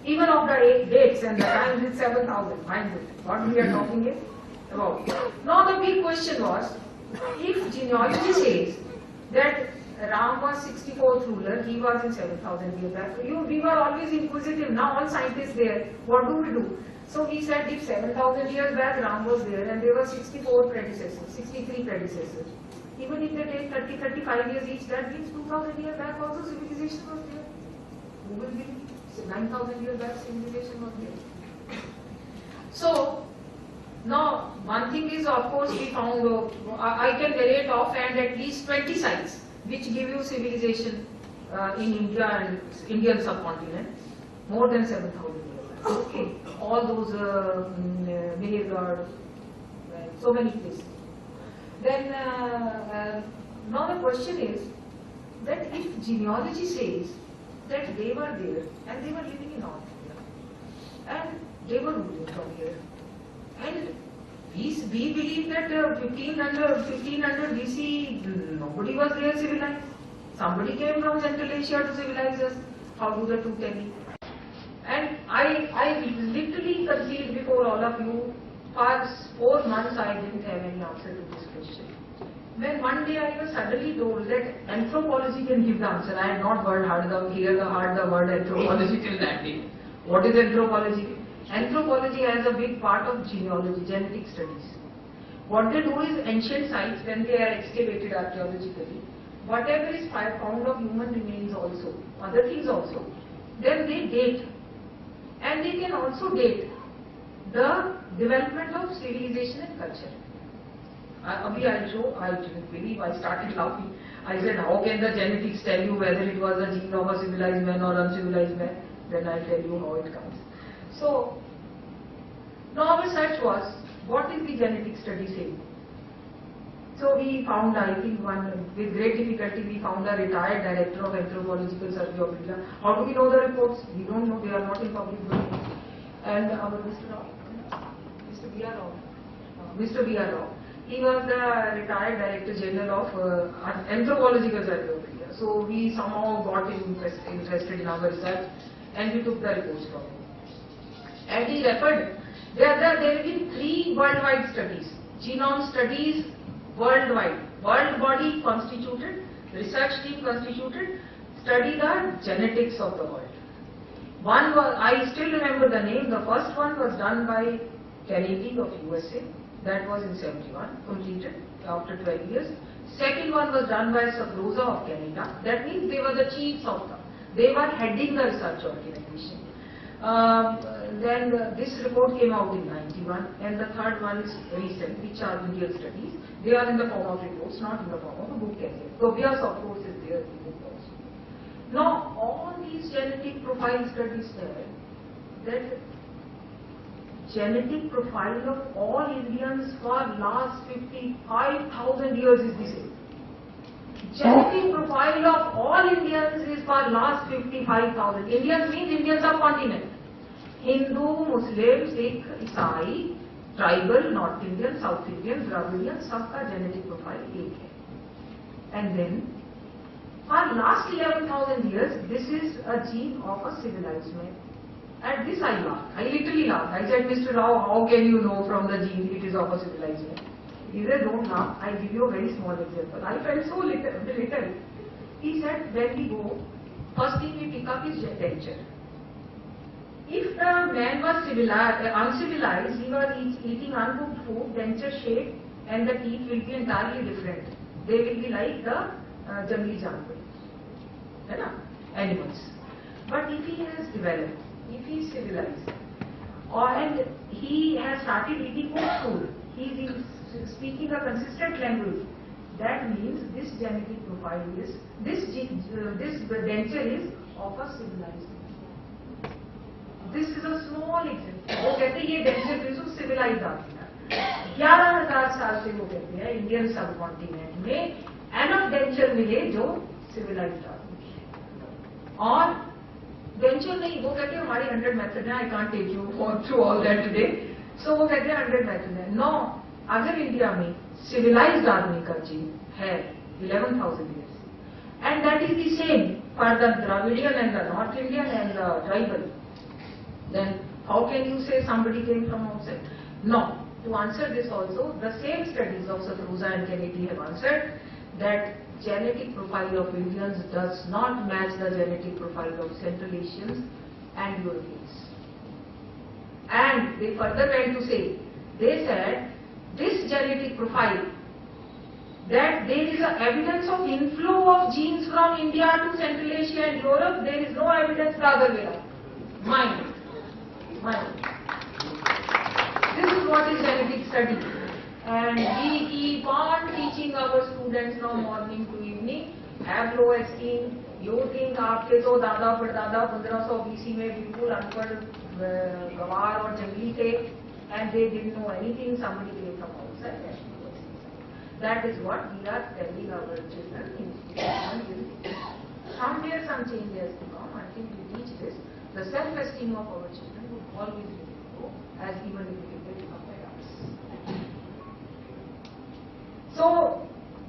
[SPEAKER 1] Even of the dates and the times with 7,000. Mind it. What we are talking is about. Now the big question was, if genealogy says that Ram was 64th ruler, he was in 7,000 years back. We were always inquisitive. Now all scientists there. What do we do? So we said if 7,000 years back Ram was there and there were 64 predecessors, 63 predecessors. Even if they take 30, 35 years each, that means 2,000 years back also civilization was there. Who will believe? 9,000 years back civilization was there. So, now one thing is, of course, we found, I can narrate offhand at least 20 sites which give you civilization in India and Indian subcontinent, more than 7,000 years back. Okay, all those Mehergarh, so many places. Then, now the question is that if genealogy says that they were there and they were living in North India and they were ruling from here, and we believe that 1500 BC nobody was there civilized. Somebody came from Central Asia to civilize us. How do the two tell me? And I literally concealed before all of you, for 4 months I didn't have any answer to this question. When one day I was suddenly told that anthropology can give the answer. I had not heard the word anthropology till that day. What is anthropology? Anthropology has a big part of genealogy, genetic studies. What they do is ancient sites, when they are excavated archaeologically, whatever is found of human remains also, other things also, then they date. And they can also date the development of civilization and culture. I'll show, I didn't believe, I started laughing. I said, how can the genetics tell you whether it was a gene of a civilized man or uncivilized man? Then I'll tell you how it comes. So, now our search was, what is the genetic study saying? So we found, I think with great difficulty, we found a retired director of Anthropological Survey of India. How do we know the reports? We don't know, they are not in public domain. And our Mr. B. R. Rao. He was the retired Director General of Anthropological Survey of India. So we somehow got interested in our research and we took the reports from him. And he referred, there have been 3 worldwide studies, genome studies worldwide, world body constituted, research team constituted, study the genetics of the world. One was, I still remember the name, the first one was done by Kennedy of USA. That was in 71, completed after 12 years. Second one was done by Saroj of Canada. That means they were the chiefs of they were heading the research organization. Then this report came out in 91, and the third one is recent, which are Indian studies. They are in the form of reports, not in the form of a book. So Tobias, of course, is there in the book also. Now, all these genetic profile studies said that genetic profile of all Indians for last 55,000 years is the same. Genetic profile of all Indians is for last 55,000. Indians means Indian subcontinent. Hindu, Muslim, Sikh, Isai, tribal, North Indian, South Indian, Dravidian, सबका genetic profile एक है. And then, for last 11,000 years, this is a gene of a civilized man. At this I laughed. I literally laughed. I said, Mr. Rao, how can you know from the gene it is of a civilized man? He said, don't laugh. I'll give you a very small example. I felt so little. He said, when we go, first thing we pick up is denture. If the man was uncivilized, he was eating uncooked food, denture shape and the teeth will be entirely different. They will be like the jungli janwar, animals. But if he has developed, if he is civilized, and he has started eating good food, he is speaking a consistent language, that means this genetic profile is, this denture is of a civilized man. This is a small example. वो कहते हैं ये denture is of civilized आदमी है. 11,000 साल से वो कहते हैं इंडियन सब कॉन्टिनेंट में enough denture मिले जो civilized आदमी है. और denture नहीं, वो कहते हैं हमारी 100 मेथड है. I can't take you through all that today. So वो कहते हैं 100 मेथड है. No, अगर इंडिया में civilized आदमी का जीन है 11,000 years, and that is the same for the Dravidian and the North Indian and the tribal, then how can you say somebody came from outside? No. To answer this also, the same studies of Saroj and Kennedy have answered that genetic profile of Indians does not match the genetic profile of Central Asians and Europeans. And they further went to say, they said, this genetic profile, that there is a evidence of inflow of genes from India to Central Asia and Europe, there is no evidence the other way around. Mind. This is what is genetic study. And we keep on teaching our students from morning to evening. Have low esteem. You think आपके तो दादा परदादा 1500 BC में बिल्कुल अनपढ़ गवार और जंगली थे, and they didn't know anything. Somebody came from outside. That is what we are telling our children. Somewhere some change has to come. I think we teach this. The self-esteem of our children would always grow, as even if they become by us. So,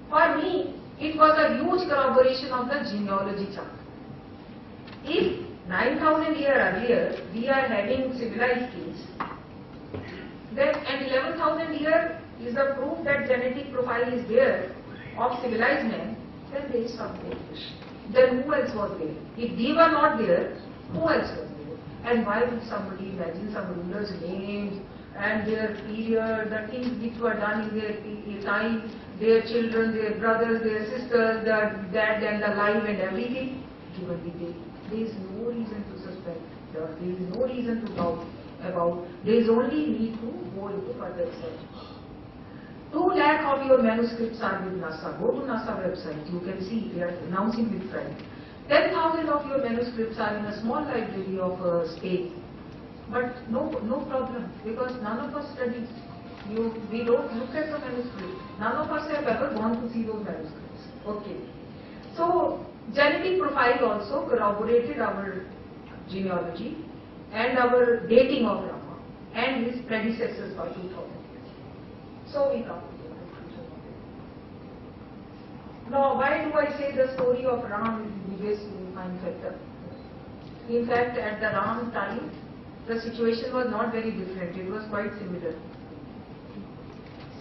[SPEAKER 1] for me, it was a huge corroboration of the genealogy chart. If 9,000 years earlier we are having civilized kings, then and 11,000 years is the proof that genetic profile is there of civilized men, then there is something. Then who else was there? If they were not there, who else was there? And why would somebody imagine some rulers' names and their period, the things which were done in their time, their children, their brothers, their sisters, their dad and the life and everything? Given the day, there is no reason to suspect, there is no reason to doubt about, there is only need to go into further research. 2 lakh of your manuscripts are with NASA. Go to NASA website, you can see they are announcing with pride. 10,000 of your manuscripts are in a small library of Spain. But no problem, because none of us studies. We don't look at the manuscript. None of us have ever gone to see those manuscripts. Okay. So, genetic profile also corroborated our genealogy and our dating of Rama and his predecessors by 2000 years. So we come to the conclusion of it. Now, why do I say the story of Ram is the biggest unifying factor? In fact, at the Ram time, the situation was not very different. It was quite similar.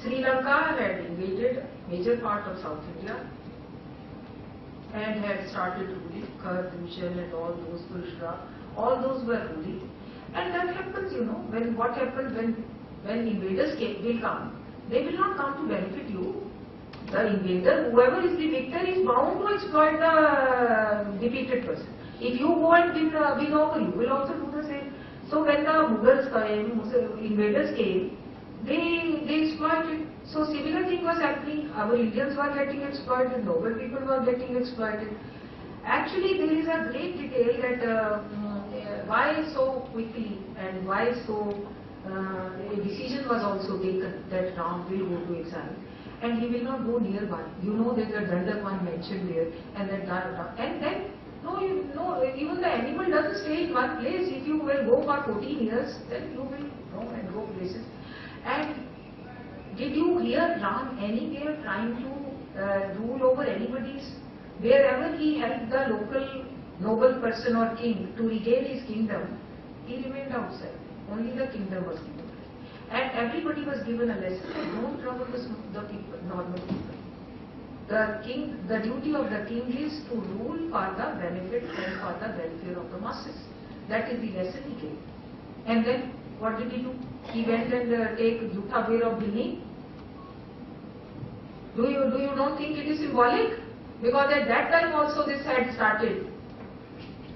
[SPEAKER 1] Sri Lanka had invaded major part of South India and had started ruling, Kar, Bhushan and all those, Purushra, all those were ruling. And that happens, when what happens when invaders will come, They will not come to benefit you. The invader, whoever is the victor, is bound to exploit the defeated person. If you go and win over, you will also do the same. So when the Mughals came, invaders came, they exploited. So similar thing was happening. Our Indians were getting exploited, noble people were getting exploited. Actually, there is a great detail that why so quickly and why so a decision was also taken that Ram will go to exile. And he will not go nearby. You know there's a Dandapan mentioned there, and then even the animal doesn't stay in one place. If you will go for 14 years, then you will roam and go places. And did you hear Ram anywhere trying to rule over anybody's? Wherever he helped the local noble person or king to regain his kingdom, he remained outside. Only the kingdom was given. And everybody was given a lesson that don't trouble the people, normal people. The duty of the king is to rule for the benefit and for the welfare of the masses. That is the lesson he gave. And then what did he do? He went and take Jutha Bear of Bini. Do you don't think it is symbolic? Because at that time also this had started.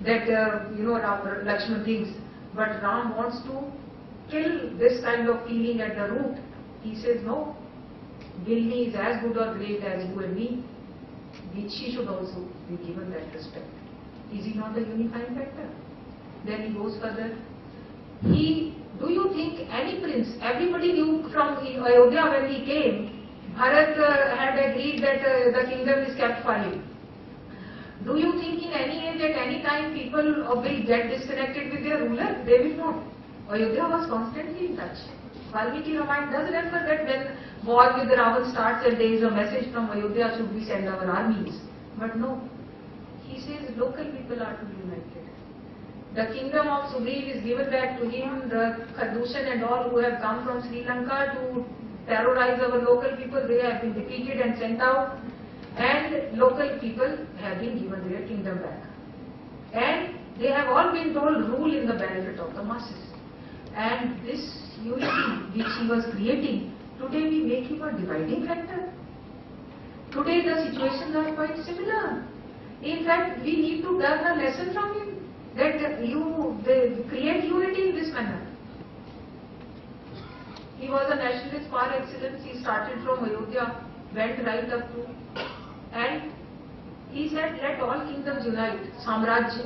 [SPEAKER 1] That Lakshman thinks, but Ram wants to kill this kind of feeling at the root. He says, no, Gilni is as good or great as you and me. She should also be given that respect. Is he not the unifying factor? Then he goes further. Do you think any prince, everybody knew from Ayodhya when he came, Bharat had agreed that the kingdom is kept for him. Do you think in any age, at any time, people will get disconnected with their ruler? They will not. Ayodhya was constantly in touch. Valmiki Ramayan does refer that when war with Ravan starts and there is a message from Ayodhya, should we send our armies? But no. He says local people are to be united. The kingdom of Sugriv is given back to him. The Khadushan and all who have come from Sri Lanka to terrorize our local people, they have been defeated and sent out. And local people have been given their kingdom back. And they have all been told rule in the benefit of the masses. And this unity which he was creating, today we make him a dividing factor. Today the situations are quite similar. In fact, we need to learn a lesson from him, that they create unity in this manner. He was a nationalist par excellence. He started from Ayodhya, went right up to, and he said, let all kingdoms unite. Samraj,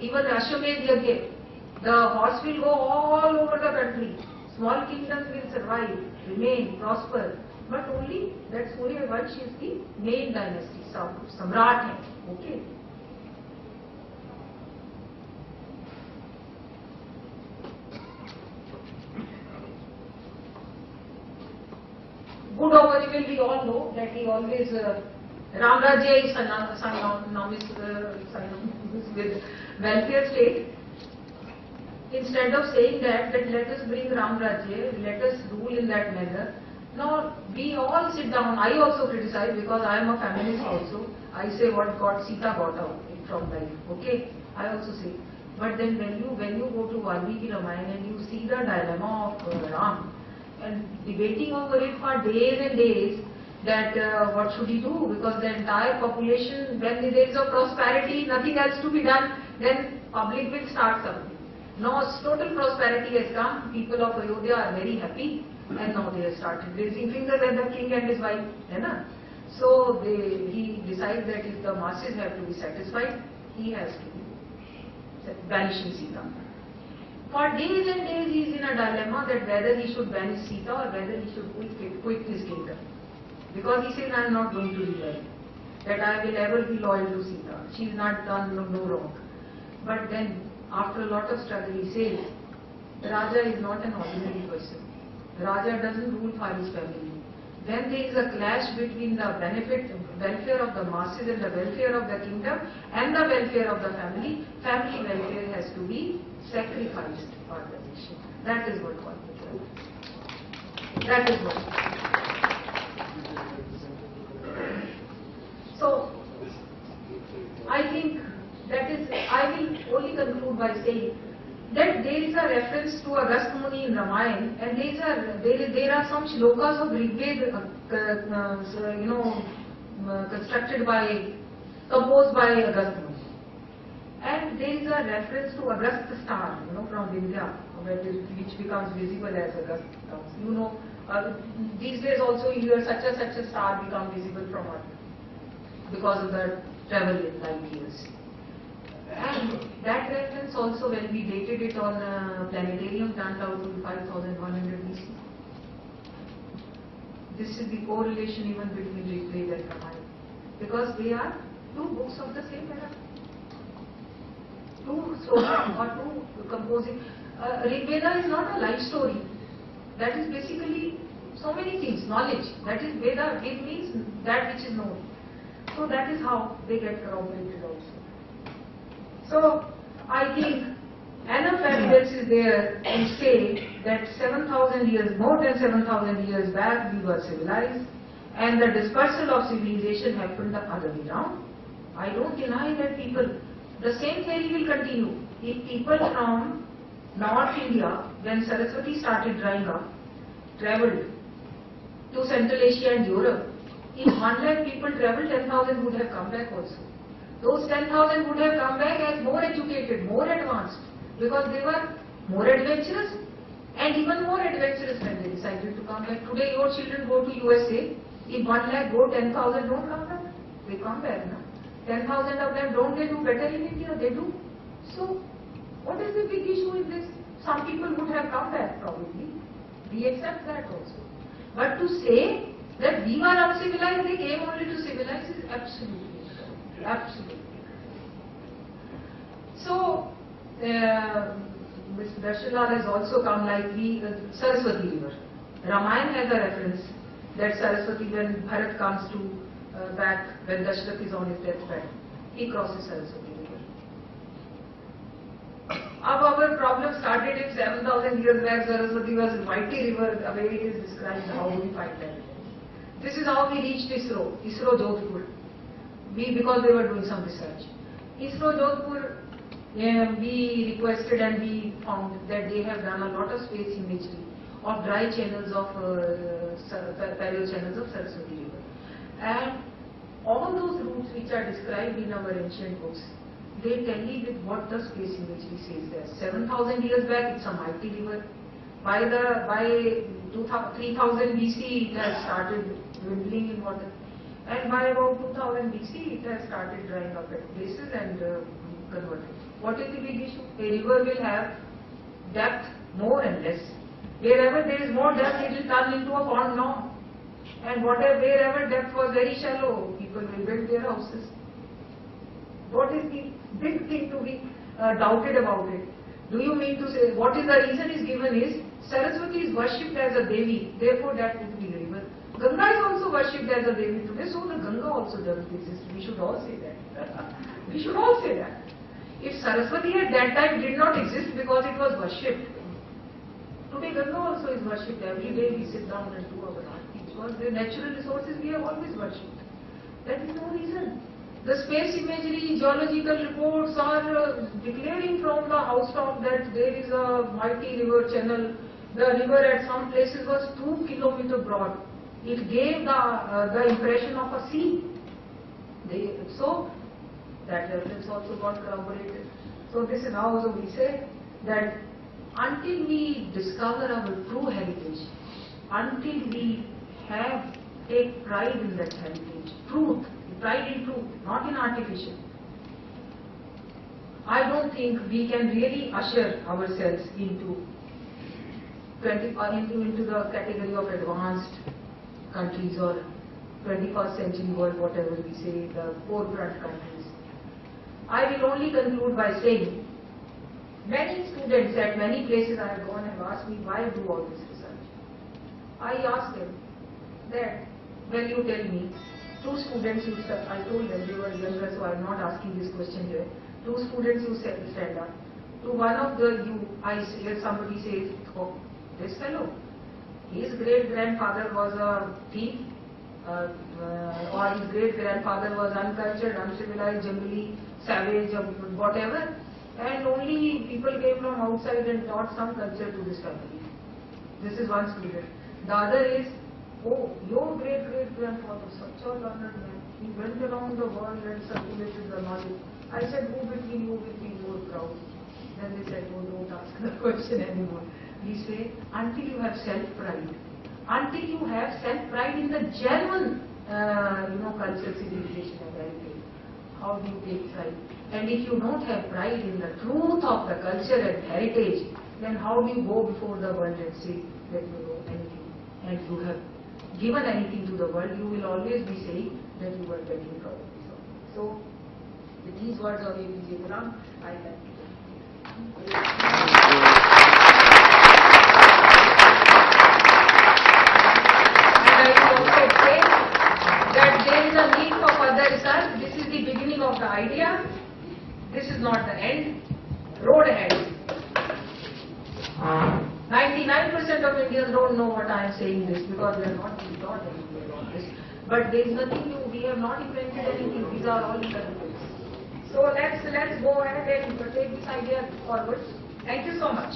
[SPEAKER 1] even Ashwamedh Yajna, the horse will go all over the country. Small kingdoms will survive, remain, prosper. But only that Surya Vansh is the main dynasty, Samrat hai. Okay. Good over evil, we all know that he always, Ramrajya is synonymous with welfare state. Instead of saying that let us bring Ramrajya, let us rule in that manner. Now, we all sit down. I also criticize because I am a feminist also. I say what Sita got out from life. Okay, I also say. But then when you go to Valmiki Ramayan and you see the dilemma of Ram and debating over it for days and days, that what should he do, because the entire population, when there is a prosperity, nothing else to be done, then public will start something. Now total prosperity has come, people of Ayodhya are very happy, and now they have started raising fingers at the king and his wife. So he decides that if the masses have to be satisfied, he has to be banishing Sita. For days and days he is in a dilemma that whether he should banish Sita or whether he should quit his kingdom. Because he says, I am not going to rebel, that I will ever be loyal to Sita. She has not done no wrong. But then, after a lot of struggle, he says, the Raja is not an ordinary person. The Raja doesn't rule for his family. When there is a clash between the welfare of the masses and the welfare of the kingdom and the welfare of the family welfare has to be sacrificed for the nation. That is what conflict is. That is what. So, I think that is, I will only conclude by saying that there is a reference to Agast Muni in Ramayan, and there are some shlokas of Rigveda, composed by Agast Muni. And there is a reference to Agast star, from Vindhya, which becomes visible as Agast comes. These days also you hear such a star become visible from Earth because of the travel in light years. And that reference also, when we dated it on planetarium, turned out to be 5100 BC. This is the correlation even between Rigveda and Ramayan, because they are two books of the same era. Two stories or two composing. Rigveda is not a life story. That is basically so many things, knowledge. That is Veda, it means that which is known. So that is how they get corroborated also. So I think enough evidence is there to say that 7,000 years, more than 7,000 years back we were civilized, and the dispersal of civilization happened the other way around. I don't deny that the same theory will continue. If people from North India, when Saraswati started drying up, travelled to Central Asia and Europe, if 1 lakh people travelled, 10,000 would have come back also. Those 10,000 would have come back as more educated, more advanced, because they were more adventurous and even more adventurous when they decided to come back. Today your children go to USA, if 1 lakh go, 10,000 don't come back. They come back now. 10,000 of them, don't they do better in India? They do. So, what is the big issue in this? Some people would have come back probably. We accept that also. But to say that we were uncivilized, they came only to civilize is absolutely correct. Absolutely. So, Mr. Darshalal has also come like Saraswati river. Ramayan has a reference that Saraswati, when Bharat comes to back, when Dashrath is on his deathbed, he crosses Saraswati river. Our problem started in 7,000 years back. Saraswati was a mighty river, the way it is described. How do we find that? This is how we reached ISRO Jodhpur. Because they were doing some research. ISRO Jodhpur, we requested and we found that they have done a lot of space imagery of dry channels of parallel channels of Saraswati river. And all those routes which are described in our ancient books, they tally with what the space imagery says there. 7,000 years back, it's a mighty river. By 3000 BC, it has started dwindling in water. And by about 2000 BC, it has started drying up at places and converted. What is the big issue? A river will have depth more and less. Wherever there is more depth, it will turn into a pond now. And wherever depth was very shallow, people will build their houses. What is the big thing to be doubted about it? Do you mean to say, what is the reason is given is, Saraswati is worshipped as a Devi, therefore that would be a river. Ganga is also worshipped as a Devi today, so the Ganga also doesn't exist. We should all say that. We should all say that. If Saraswati at that time did not exist because it was worshipped, today Ganga also is worshipped. Every day we sit down and do our arti. Because the natural resources we have always worshipped. That is no reason. The space imagery, geological reports are declaring from the housetop that there is a mighty river channel. The river at some places was 2 kilometers broad. It gave the impression of a sea. So that reference also got corroborated. So this is how also we say that until we discover our true heritage, until we take pride in that heritage, truth, pride in truth, not in artificial, I don't think we can really usher ourselves into the category of advanced countries or 21st century world, whatever we say, the forefront countries. I will only conclude by saying, many students at many places I have gone have asked me, why do all this research? I asked them that, well, you tell me, 2 students you said, I told them they were younger, so I am not asking this question here. 2 students you stand up. To one of I hear somebody says, oh, this fellow, his great-grandfather was a thief, or his great-grandfather was uncultured, uncivilized, jungly, savage, or whatever, and only people came from outside and taught some culture to this family. This is one student. The other is, oh, your great-great-grandfather, such a learned man. He went around the world and circulated the knowledge. I said, who between you will be more proud? Then they said, oh, don't ask the question anymore. We say, until you have self-pride, until you have self-pride in the genuine, culture, civilization and heritage, how do you take pride? And if you don't have pride in the truth of the culture and heritage, then how do you go before the world and say that you know anything and you have given anything to the world? You will always be saying that you were getting proud of yourself. So, with these words of APJ Ghulam, I thank you. And I will also say that there is a need for further research. This is the beginning of the idea. This is not the end. Road ahead. 99% of Indians don't know what I am saying this because they are not being taught anything about this. But there is nothing new. We have not invented anything. These are all interpretations. So let's go ahead and take this idea forward. Thank you so much.